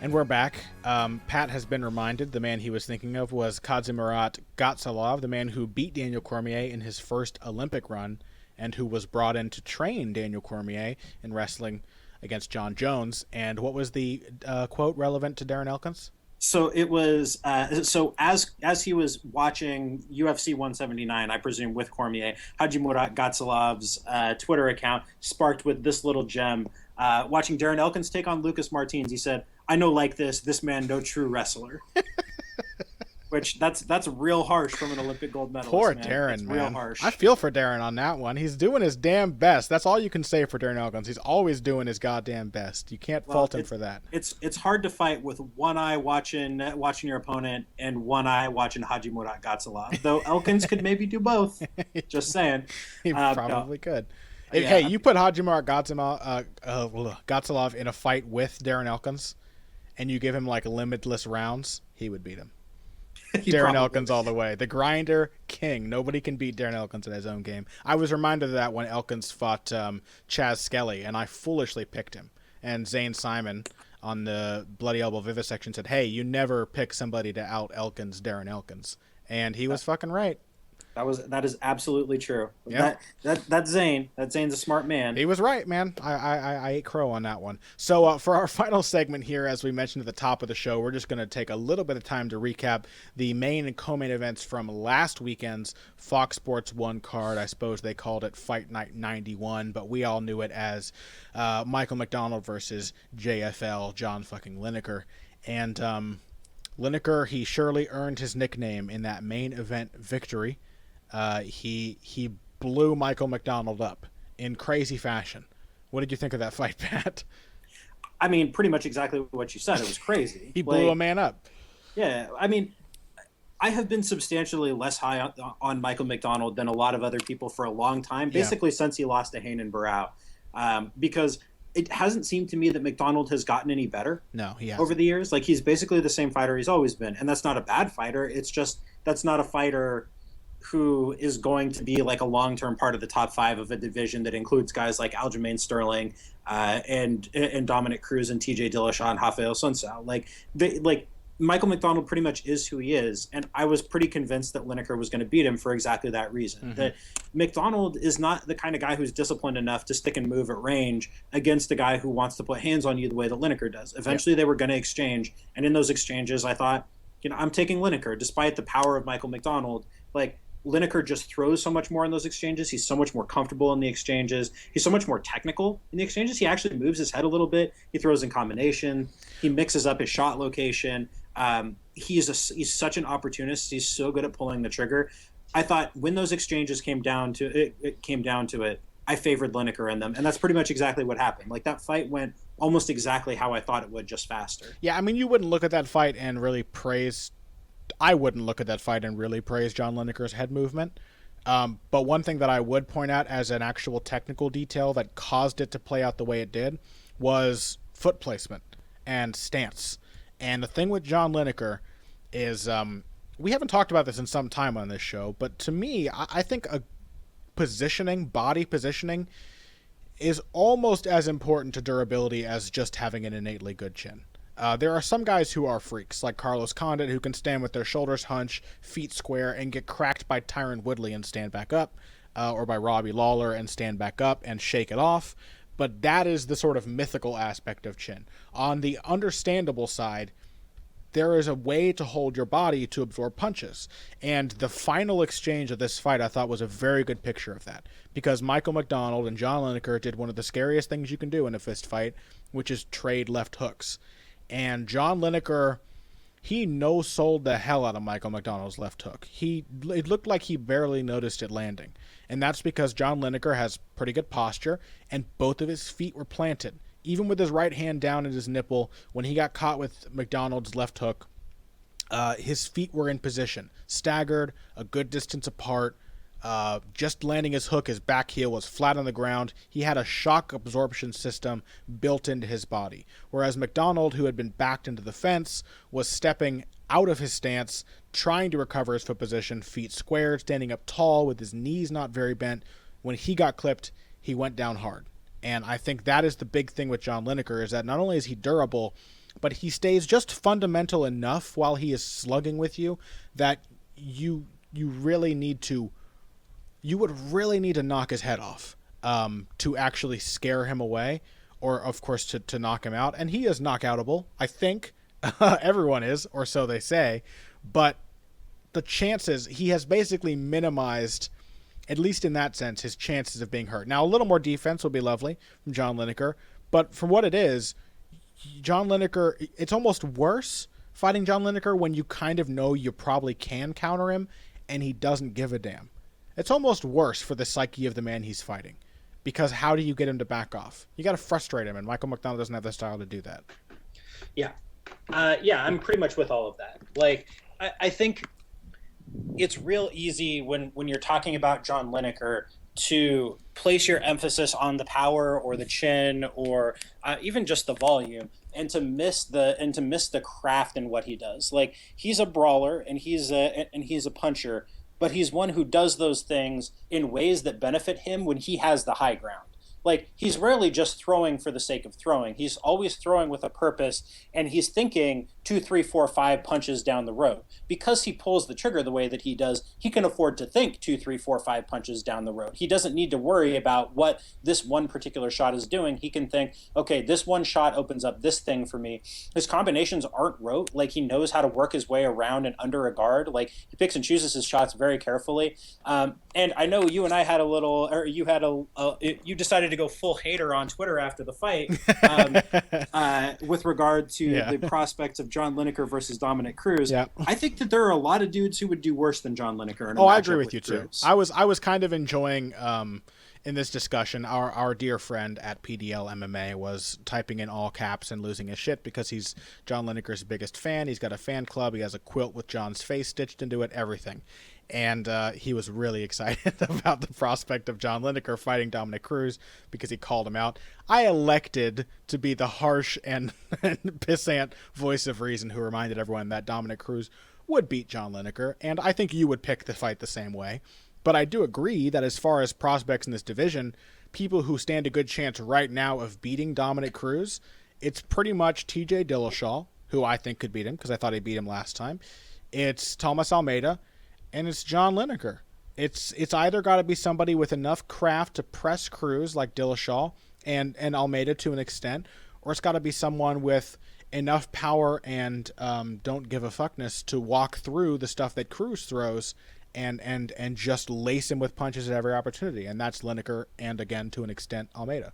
And we're back. Pat has been reminded the man he was thinking of was Kazimierat Gatsalov, the man who beat Daniel Cormier in his first Olympic run and who was brought in to train Daniel Cormier in wrestling against John Jones. And what was the quote relevant to Darren Elkins? So it was as he was watching UFC 179, I presume with Cormier, Hajimurat Gatsalov's Twitter account sparked with this little gem. Watching Darren Elkins take on Lucas Martins, he said, "I know like this man no true wrestler." Which that's real harsh from an Olympic gold medalist. Poor man. Darren, it's man. Real harsh. I feel for Darren on that one. He's doing his damn best. That's all you can say for Darren Elkins. He's always doing his goddamn best. You can't fault him for that. It's hard to fight with one eye watching your opponent and one eye watching Hajimurat Gatsalov. Though Elkins could maybe do both. Just saying. He probably could. Hey, you put Hajimurat Gatsalov in a fight with Darren Elkins, and you give him like limitless rounds, he would beat him. Darren Elkins all the way. The grinder king. Nobody can beat Darren Elkins in his own game. I was reminded of that when Elkins fought Chaz Skelly, and I foolishly picked him. And Zane Simon on the Bloody Elbow Vivisection said, "Hey, you never pick somebody to out Elkins Darren Elkins." And he was fucking right. That is absolutely true. Yeah. That's Zane. That Zane's a smart man. He was right, man. I ate crow on that one. So for our final segment here, as we mentioned at the top of the show, we're just going to take a little bit of time to recap the main and co-main events from last weekend's Fox Sports 1 card. I suppose they called it Fight Night 91, but we all knew it as Michael McDonald versus JFL, John fucking Lineker. And Lineker, he surely earned his nickname in that main event victory. He blew Michael McDonald up in crazy fashion. What did you think of that fight, Pat? I mean, pretty much exactly what you said. It was crazy. He blew a man up. Yeah, I mean, I have been substantially less high on Michael McDonald than a lot of other people for a long time, basically since he lost to Hayden Barrow, because it hasn't seemed to me that McDonald has gotten any better. No, he hasn't. Over the years. Like, he's basically the same fighter he's always been, and that's not a bad fighter. It's just that's not a fighter who is going to be like a long-term part of the top five of a division that includes guys like Aljamain Sterling and Dominic Cruz and TJ Dillashaw and Rafael Sunsao. Like Michael McDonald pretty much is who he is, and I was pretty convinced that Lineker was going to beat him for exactly that reason. Mm-hmm. That McDonald is not the kind of guy who's disciplined enough to stick and move at range against a guy who wants to put hands on you the way that Lineker does. Eventually they were going to exchange, and in those exchanges I thought, I'm taking Lineker despite the power of Michael McDonald. Like, Lineker just throws so much more in those exchanges. He's so much more comfortable in the exchanges. He's so much more technical in the exchanges. He actually moves his head a little bit. He throws in combination. He mixes up his shot location. He's such an opportunist. He's so good at pulling the trigger. I thought when those exchanges came down to it, I favored Lineker in them, and that's pretty much exactly what happened. Like, that fight went almost exactly how I thought it would, just faster. Yeah, I mean, you wouldn't look at that fight and really praise. I wouldn't look at that fight and really praise John Lineker's head movement. But one thing that I would point out as an actual technical detail that caused it to play out the way it did was foot placement and stance. And the thing with John Lineker is, we haven't talked about this in some time on this show, but to me, I think body positioning is almost as important to durability as just having an innately good chin. There are some guys who are freaks, like Carlos Condit, who can stand with their shoulders hunched, feet square, and get cracked by Tyron Woodley and stand back up, or by Robbie Lawler and stand back up and shake it off. But that is the sort of mythical aspect of chin. On the understandable side, there is a way to hold your body to absorb punches. And the final exchange of this fight, I thought, was a very good picture of that. Because Michael McDonald and John Lineker did one of the scariest things you can do in a fist fight, which is trade left hooks. And John Lineker, he no-sold the hell out of Michael McDonald's left hook. It looked like he barely noticed it landing. And that's because John Lineker has pretty good posture, and both of his feet were planted. Even with his right hand down at his nipple, when he got caught with McDonald's left hook, his feet were in position, staggered, a good distance apart. Just landing his hook, his back heel was flat on the ground. He had a shock absorption system built into his body. Whereas McDonald, who had been backed into the fence, was stepping out of his stance, trying to recover his foot position, feet squared, standing up tall with his knees not very bent. When he got clipped, he went down hard. And I think that is the big thing with John Lineker, is that not only is he durable, but he stays just fundamental enough while he is slugging with you that you really need to, you would really need to knock his head off to actually scare him away, or of course to knock him out. And he is knockoutable, I think. Everyone is, or so they say. But the chances, he has basically minimized, at least in that sense, his chances of being hurt. Now, a little more defense would be lovely from John Lineker, but from what it is, John Lineker, it's almost worse fighting John Lineker when you kind of know you probably can counter him and he doesn't give a damn. It's almost worse for the psyche of the man he's fighting, because how do you get him to back off? You got to frustrate him, and Michael McDonald doesn't have the style to do that. Yeah. I'm pretty much with all of that. Like, I think it's real easy when you're talking about John Lineker to place your emphasis on the power or the chin or even just the volume, and to miss the craft in what he does. Like, he's a brawler and he's a puncher, but he's one who does those things in ways that benefit him when he has the high ground. Like, he's rarely just throwing for the sake of throwing. He's always throwing with a purpose, and he's thinking 2, 3, 4, 5 punches down the road. Because he pulls the trigger the way that he does, he can afford to think 2, 3, 4, 5 punches down the road. He doesn't need to worry about what this one particular shot is doing. He can think, okay, this one shot opens up this thing for me. His combinations aren't rote. Like, he knows how to work his way around and under a guard. Like, he picks and chooses his shots very carefully. And I know you and I had you decided to go full hater on Twitter after the fight with regard to the prospects of John Lineker versus Dominic Cruz. Yeah. I think that there are a lot of dudes who would do worse than John Lineker. I agree with you too. I was kind of enjoying in this discussion, our dear friend at PDL MMA was typing in all caps and losing his shit because he's John Lineker's biggest fan. He's got a fan club. He has a quilt with John's face stitched into it, everything. And he was really excited about the prospect of John Lineker fighting Dominic Cruz because he called him out. I elected to be the harsh and pissant voice of reason who reminded everyone that Dominic Cruz would beat John Lineker, and I think you would pick the fight the same way. But I do agree that as far as prospects in this division, people who stand a good chance right now of beating Dominic Cruz, it's pretty much TJ Dillashaw, who I think could beat him because I thought he beat him last time. It's Thomas Almeida, and it's John Lineker. It's either got to be somebody with enough craft to press Cruz like Dillashaw and Almeida to an extent, or it's got to be someone with enough power and don't give a fuckness to walk through the stuff that Cruz throws and just lace him with punches at every opportunity. And that's Lineker and, again, to an extent, Almeida.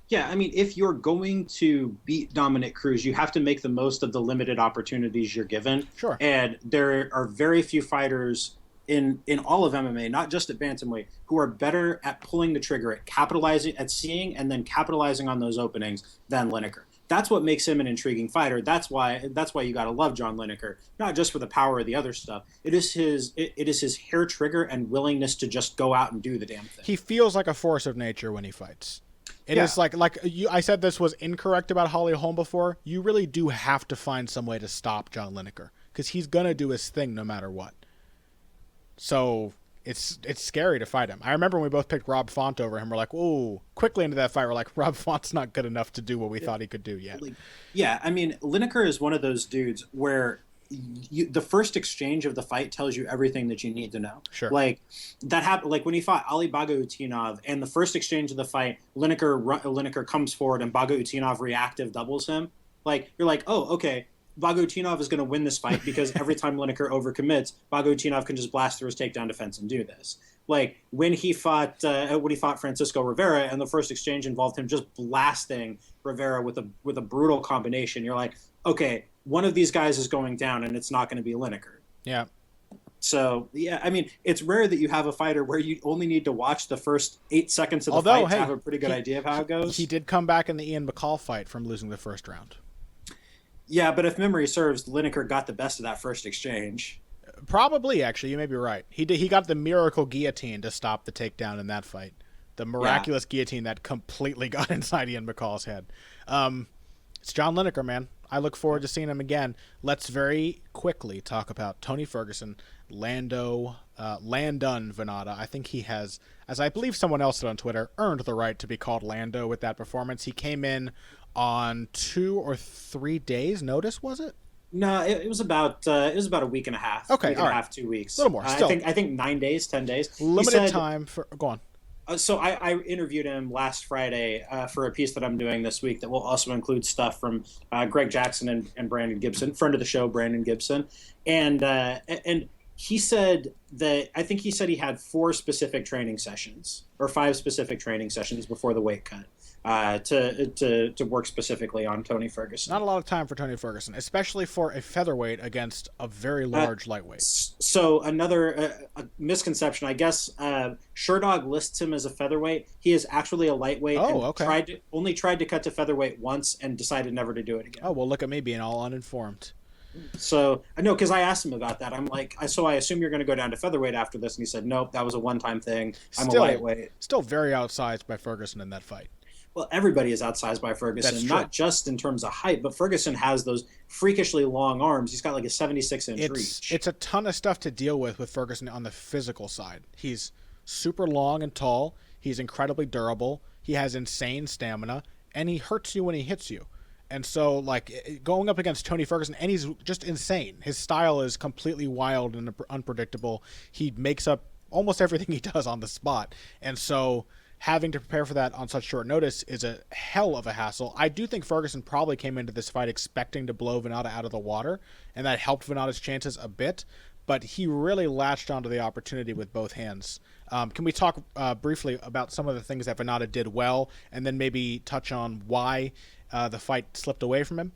Yeah, I mean, if you're going to beat Dominic Cruz, you have to make the most of the limited opportunities you're given. Sure. And there are very few fighters in all of MMA, not just at bantamweight, who are better at pulling the trigger, at capitalizing, at seeing and then capitalizing on those openings than Lineker. That's what makes him an intriguing fighter. That's why you got to love John Lineker, not just for the power of the other stuff. It is his hair trigger and willingness to just go out and do the damn thing. He feels like a force of nature when he fights. It is like you, I said this was incorrect about Holly Holm before. You really do have to find some way to stop John Lineker because he's going to do his thing no matter what. So it's scary to fight him. I remember when we both picked Rob Font over him. We're like, ooh, quickly into that fight, we're like, Rob Font's not good enough to do what we thought he could do yet. Yeah, I mean, Lineker is one of those dudes where the first exchange of the fight tells you everything that you need to know. Sure. Like that happened. Like when he fought Ali Bagautinov, and the first exchange of the fight, Lineker comes forward and Bagautinov reactive doubles him. Like you're like, oh, okay, Bagautinov is going to win this fight because every time Lineker overcommits, Bagautinov can just blast through his takedown defense and do this. Like when he fought Francisco Rivera, and the first exchange involved him just blasting Rivera with a brutal combination. You're like, okay, one of these guys is going down, and it's not going to be Lineker. Yeah. So, yeah, I mean, it's rare that you have a fighter where you only need to watch the first 8 seconds of the fight to have a pretty good idea of how it goes. He did come back in the Ian McCall fight from losing the first round. Yeah, but if memory serves, Lineker got the best of that first exchange. Probably, actually. You may be right. He got the miracle guillotine to stop the takedown in that fight. The miraculous guillotine that completely got inside Ian McCall's head. It's John Lineker, man. I look forward to seeing him again. Let's very quickly talk about Tony Ferguson, Landon Vannata. I think he has, as I believe someone else said on Twitter, earned the right to be called Lando with that performance. He came in on 2 or 3 days' notice, was it? No, it was about a week and a half. Okay, week and a half, 2 weeks. A little more. Still. I think 9 days, 10 days. Limited time for. Go on. So I interviewed him last Friday for a piece that I'm doing this week that will also include stuff from Greg Jackson and Brandon Gibson, friend of the show, Brandon Gibson, and he said that I think he said he had 4 specific training sessions or 5 specific training sessions before the weight cut to work specifically on Tony Ferguson. Not a lot of time for Tony Ferguson, especially for a featherweight against a very large lightweight. So another misconception, I guess. Sherdog lists him as a featherweight. He is actually a lightweight. Oh, okay. Only tried to cut to featherweight once and decided never to do it again. Oh, well, look at me being all uninformed. So I know, because I asked him about that. I'm like, so I assume you're going to go down to featherweight after this, and he said, nope, that was a one-time thing. I'm a lightweight. Still very outsized by Ferguson in that fight. Well, everybody is outsized by Ferguson, not just in terms of height, but Ferguson has those freakishly long arms. He's got like a 76-inch reach. It's a ton of stuff to deal with Ferguson on the physical side. He's super long and tall. He's incredibly durable. He has insane stamina, and he hurts you when he hits you. And so, like, going up against Tony Ferguson, and he's just insane. His style is completely wild and unpredictable. He makes up almost everything he does on the spot. And so having to prepare for that on such short notice is a hell of a hassle. I do think Ferguson probably came into this fight expecting to blow Vannata out of the water, and that helped Vannata's chances a bit, but he really latched onto the opportunity with both hands. Can we talk briefly about some of the things that Vannata did well, and then maybe touch on why the fight slipped away from him?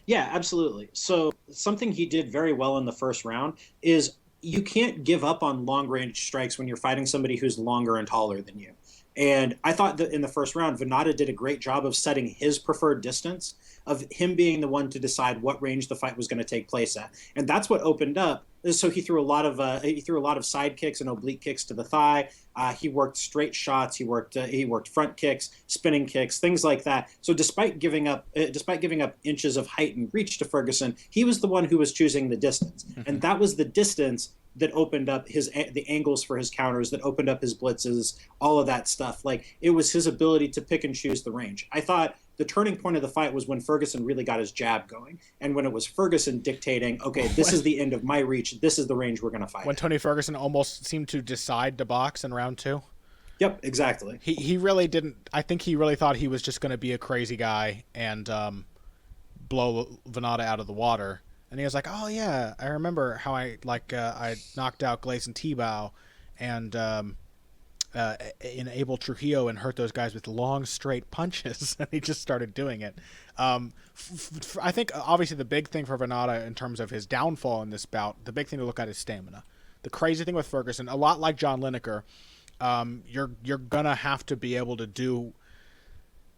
Yeah, absolutely. So something he did very well in the first round is you can't give up on long-range strikes when you're fighting somebody who's longer and taller than you. And I thought that in the first round, Vannata did a great job of setting his preferred distance, of him being the one to decide what range the fight was going to take place at. And that's what opened up. So he threw a lot of side kicks and oblique kicks to the thigh. He worked straight shots. He worked front kicks, spinning kicks, things like that. So despite giving up inches of height and reach to Ferguson, he was the one who was choosing the distance, and that was the distance that opened up the angles for his counters, that opened up his blitzes, all of that stuff. Like, it was his ability to pick and choose the range. I thought the turning point of the fight was when Ferguson really got his jab going, and when it was Ferguson dictating, okay, this is the end of my reach, this is the range we're going to fight. When Tony Ferguson almost seemed to decide to box in round 2. Yep, exactly. He really didn't. I think he really thought he was just going to be a crazy guy and blow Vannata out of the water. And he was like, oh yeah, I remember how I knocked out Gleison Tebow and enable Trujillo and hurt those guys with long straight punches. And he just started doing it. I think obviously the big thing for Vannata in terms of his downfall in this bout, the big thing to look at is stamina. The crazy thing with Ferguson, a lot like John Lineker, you're gonna have to be able to do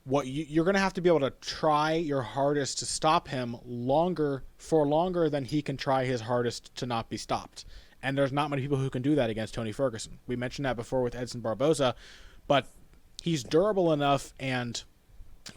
what you're gonna have to be able to try your hardest to stop him longer than he can try his hardest to not be stopped. And there's not many people who can do that against Tony Ferguson. We mentioned that before with Edson Barboza, but he's durable enough and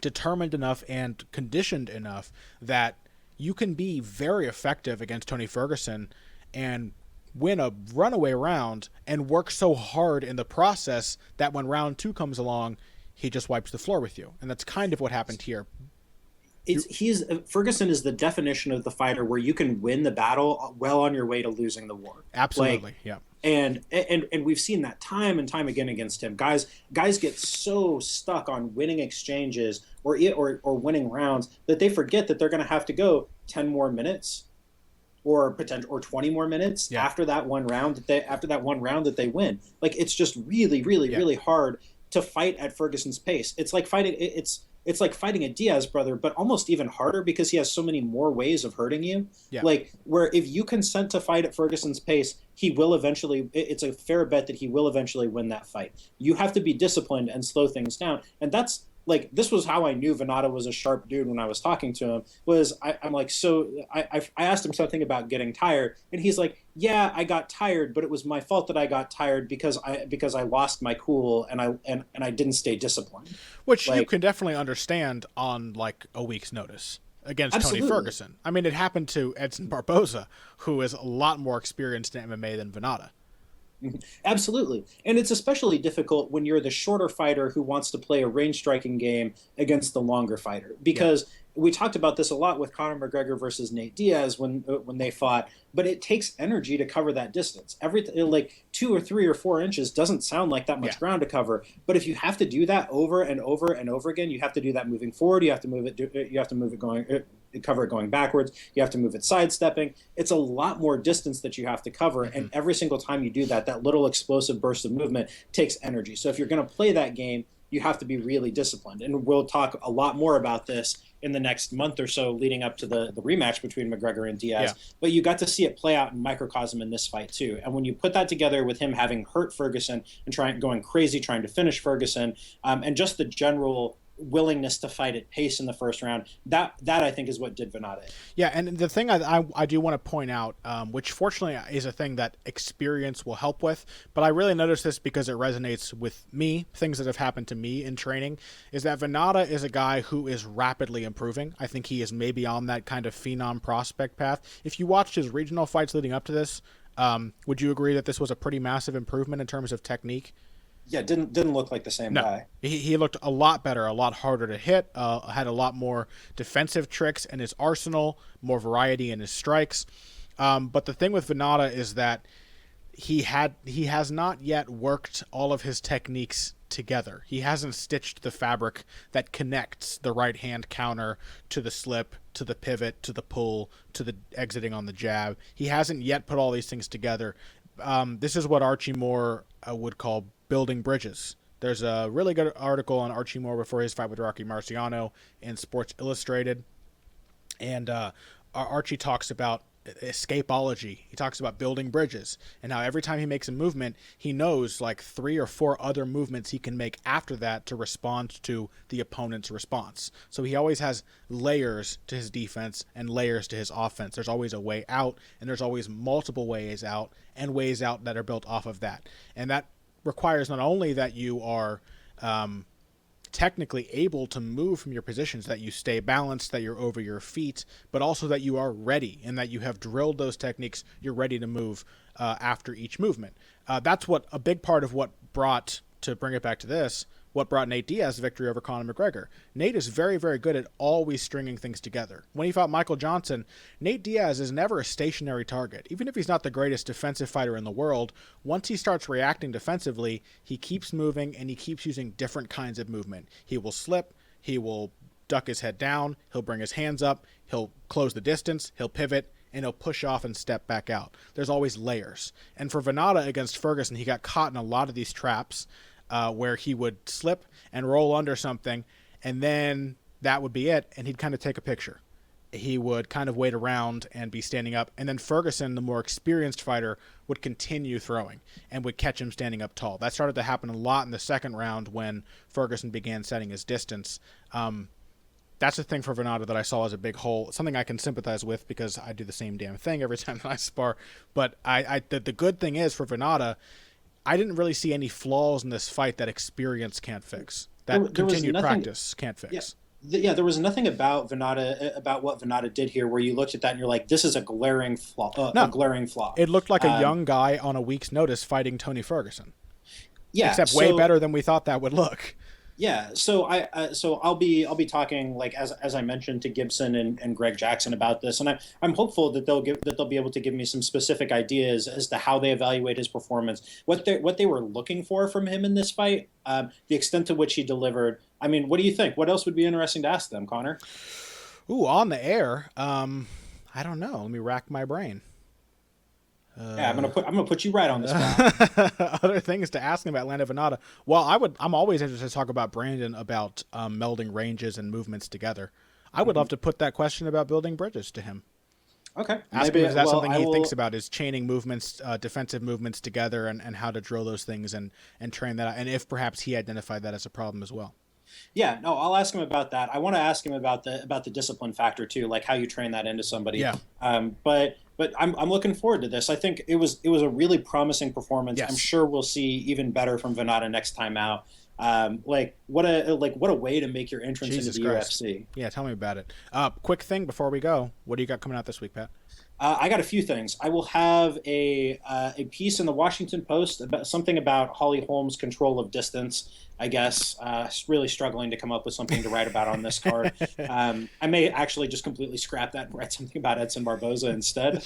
determined enough and conditioned enough that you can be very effective against Tony Ferguson and win a runaway round and work so hard in the process that when round 2 comes along, he just wipes the floor with you. And that's kind of what happened here. Ferguson is the definition of the fighter where you can win the battle well on your way to losing the war. Absolutely, yeah. And we've seen that time and time again against him. Guys get so stuck on winning exchanges or winning rounds that they forget that they're going to have to go 10 more minutes or 20 more minutes after that one round that they win. Like, it's just really, really, really hard to fight at Ferguson's pace. It's like fighting a Diaz brother, but almost even harder because he has so many more ways of hurting you. Yeah. Like, where if you consent to fight at Ferguson's pace, he will eventually, it's a fair bet that he will eventually win that fight. You have to be disciplined and slow things down. And that's, like, this was how I knew Vannata was a sharp dude when I was talking to him, was I'm like, so I asked him something about getting tired, and he's like, yeah, I got tired, but it was my fault that I got tired because I lost my cool and I didn't stay disciplined. Which you can definitely understand on like a week's notice against Absolutely. Tony Ferguson. I mean, it happened to Edson Barboza, who is a lot more experienced in MMA than Vannata. Absolutely. And it's especially difficult when you're the shorter fighter who wants to play a range striking game against the longer fighter. Because we talked about this a lot with Conor McGregor versus Nate Diaz when they fought, but it takes energy to cover that distance. Like 2 or 3 or 4 inches doesn't sound like that much ground to cover. But if you have to do that over and over and over again, you have to do that moving forward. You have to move it going. Cover it going backwards. You have to move it sidestepping. It's a lot more distance that you have to cover. Mm-hmm. And every single time you do that, that little explosive burst of movement takes energy. So if you're going to play that game, you have to be really disciplined. And we'll talk a lot more about this in the next month or so leading up to the rematch between McGregor and Diaz. Yeah. But you got to see it play out in microcosm in this fight too. And when you put that together with him having hurt Ferguson and going crazy, trying to finish Ferguson, and just the general willingness to fight at pace in the first round, that I think is what did Vannata. Yeah, and the thing I do want to point out, which fortunately is a thing that experience will help with, but I really notice this because it resonates with me, things that have happened to me in training, is that Vannata is a guy who is rapidly improving. I think he is maybe on that kind of phenom prospect path. If you watched his regional fights leading up to this, would you agree that this was a pretty massive improvement in terms of technique? Yeah, didn't look like the same guy. He looked a lot better, a lot harder to hit, had a lot more defensive tricks in his arsenal, more variety in his strikes. But the thing with Vannata is that he has not yet worked all of his techniques together. He hasn't stitched the fabric that connects the right hand counter to the slip, to the pivot, to the pull, to the exiting on the jab. He hasn't yet put all these things together. This is what Archie Moore would call building bridges. There's a really good article on Archie Moore before his fight with Rocky Marciano in Sports Illustrated. And Archie talks about escapology. He talks about building bridges and how every time he makes a movement, he knows like 3 or 4 other movements he can make after that to respond to the opponent's response. So he always has layers to his defense and layers to his offense. There's always a way out, and there's always multiple ways out and ways out that are built off of that. And that requires not only that you are technically able to move from your positions, that you stay balanced, that you're over your feet, but also that you are ready and that you have drilled those techniques, you're ready to move after each movement. That's what a big part of what brought, to bring it back to this, what brought Nate Diaz's victory over Conor McGregor. Nate is very, very good at always stringing things together. When he fought Michael Johnson, Nate Diaz is never a stationary target. Even if he's not the greatest defensive fighter in the world, once he starts reacting defensively, he keeps moving and he keeps using different kinds of movement. He will slip, he will duck his head down, he'll bring his hands up, he'll close the distance, he'll pivot, and he'll push off and step back out. There's always layers. And for Vannata against Ferguson, he got caught in a lot of these traps where he would slip and roll under something, and then that would be it, and he'd kind of take a picture. He would kind of wait around and be standing up, and then Ferguson, the more experienced fighter, would continue throwing and would catch him standing up tall. That started to happen a lot in the second round when Ferguson began setting his distance. That's the thing for Vannata that I saw as a big hole, something I can sympathize with because I do the same damn thing every time that I spar. But the good thing is for Vannata, I didn't really see any flaws in this fight that experience can't fix, that continued practice can't fix. Yeah. There was nothing about Vannata, about what Vannata did here, where you looked at that and you're like, "This is a glaring flaw." No. A glaring flaw. It looked like a young guy on a week's notice fighting Tony Ferguson. Yeah, except way better than we thought that would look. Yeah, so I'll be talking, like, as I mentioned, to Gibson and Greg Jackson about this, and I'm hopeful that they'll be able to give me some specific ideas as to how they evaluate his performance, what they were looking for from him in this fight, the extent to which he delivered. I mean, what do you think? What else would be interesting to ask them, Connor? Ooh, on the air, I don't know. Let me rack my brain. Yeah, I'm gonna put you right on the spot. Other things to ask him about Landon Vannata. Well, I'm always interested to talk about Brandon, about melding ranges and movements together. I would love to put that question about building bridges to him. Okay. Ask him if that's something he thinks about, is chaining movements, defensive movements together, and how to drill those things and train that out, and if perhaps he identified that as a problem as well. Yeah, no, I'll ask him about that. I want to ask him about the discipline factor too, like how you train that into somebody. Yeah. But I'm looking forward to this. I think it was a really promising performance. Yes. I'm sure we'll see even better from Vannata next time out. What a way to make your entrance Jesus into the Christ. UFC. Yeah, tell me about it. Quick thing before we go. What do you got coming out this week, Pat? I got a few things. I will have a piece in the Washington Post about something about Holly Holm's control of distance. I guess really struggling to come up with something to write about on this card. I may actually just completely scrap that and write something about Edson Barboza instead.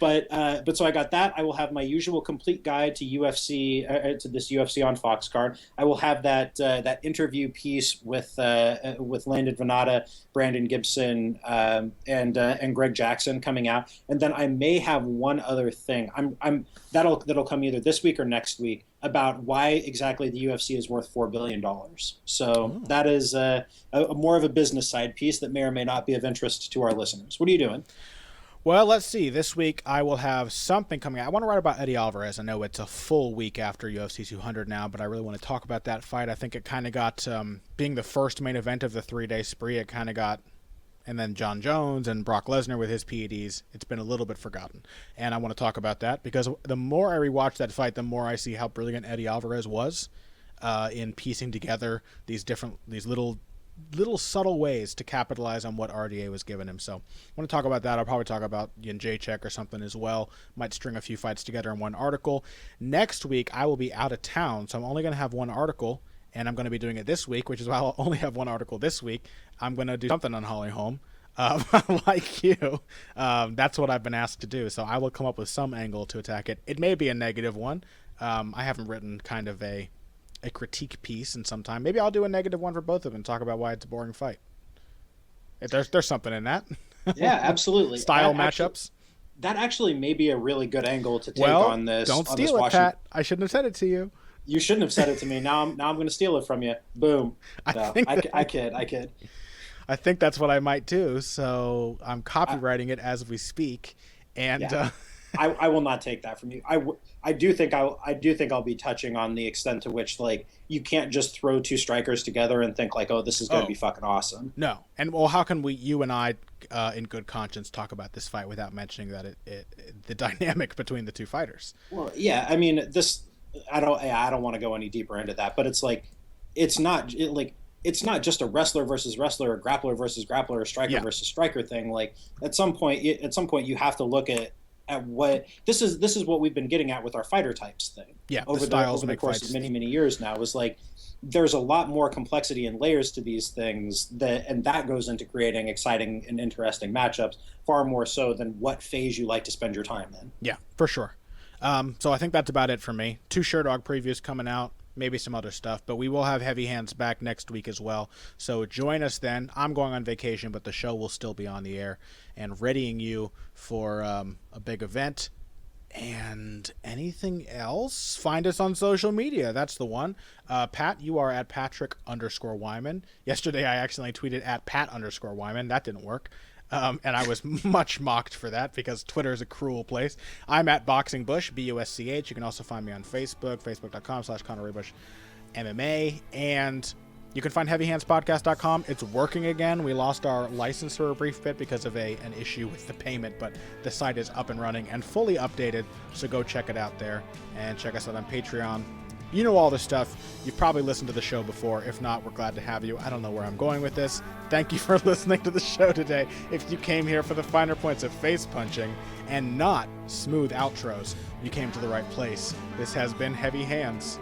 But so I got that. I will have my usual complete guide to UFC to this UFC on Fox card. I will have that interview piece with Landon Vannata, Brandon Gibson, and Greg Jackson coming out, and then I may have one other thing. That'll come either this week or next week, about why exactly the UFC is worth $4 billion. So that is a more of a business side piece that may or may not be of interest to our listeners. What are you doing? Well, let's see. This week I will have something coming out. I want to write about Eddie Alvarez. I know it's a full week after UFC 200 now, but I really want to talk about that fight. I think it kind of got, being the first main event of the 3-day spree, it kind of got, and then John Jones and Brock Lesnar with his PEDs, it's been a little bit forgotten. And I want to talk about that because the more I rewatch that fight, the more I see how brilliant Eddie Alvarez was in piecing together these little subtle ways to capitalize on what RDA was giving him. So I want to talk about that. I'll probably talk about Jacek or something as well. Might string a few fights together in one article. Next week, I will be out of town, so I'm only going to have one article, and I'm going to be doing it this week, which is why I'll only have one article this week. I'm going to do something on Holly Holm, like you. That's what I've been asked to do, so I will come up with some angle to attack it. It may be a negative one. I haven't written kind of a critique piece in some time. Maybe I'll do a negative one for both of them and talk about why it's a boring fight. There's something in that. Yeah, absolutely. Style matchups. That actually may be a really good angle to take on this. Don't steal it, Pat. I shouldn't have said it to you. You shouldn't have said it to me. Now I'm going to steal it from you. Boom. I kid. I think that's what I might do. So I'm copywriting it as we speak, and yeah. I will not take that from you. I do think I'll be touching on the extent to which, like, you can't just throw two strikers together and think like, oh, this is going to be fucking awesome. No, and well, how can you and I, in good conscience, talk about this fight without mentioning that the dynamic between the two fighters? Well, yeah, I mean this. I don't want to go any deeper into that, but it's like, it's not just a wrestler versus wrestler, or grappler versus grappler, or striker versus striker thing. Like at some point you have to look at what this is what we've been getting at with our fighter types thing. Yeah, over the course of many years now, is like there's a lot more complexity and layers to these things that goes into creating exciting and interesting matchups, far more so than what phase you like to spend your time in. Yeah, for sure. So I think that's about it for me. 2 Sherdog previews coming out. maybe some other stuff. But we will have Heavy Hands back next week as well. So join us then. I'm going on vacation, but the show will still be on the air and readying you for a big event. And anything else, find us on social media. That's the one. Pat, you are at Patrick_Wyman. Yesterday, I accidentally tweeted at Pat_Wyman. That didn't work. And I was much mocked for that because Twitter is a cruel place. I'm at Boxing Bush, Busch. You can also find me on Facebook, facebook.com/ConorRuebusch MMA. And you can find HeavyHandsPodcast.com. It's working again. We lost our license for a brief bit because of an issue with the payment, but the site is up and running and fully updated, so go check it out there. And check us out on Patreon. You know all this stuff. You've probably listened to the show before. If not, we're glad to have you. I don't know where I'm going with this. Thank you for listening to the show today. If you came here for the finer points of face punching and not smooth outros, you came to the right place. This has been Heavy Hands.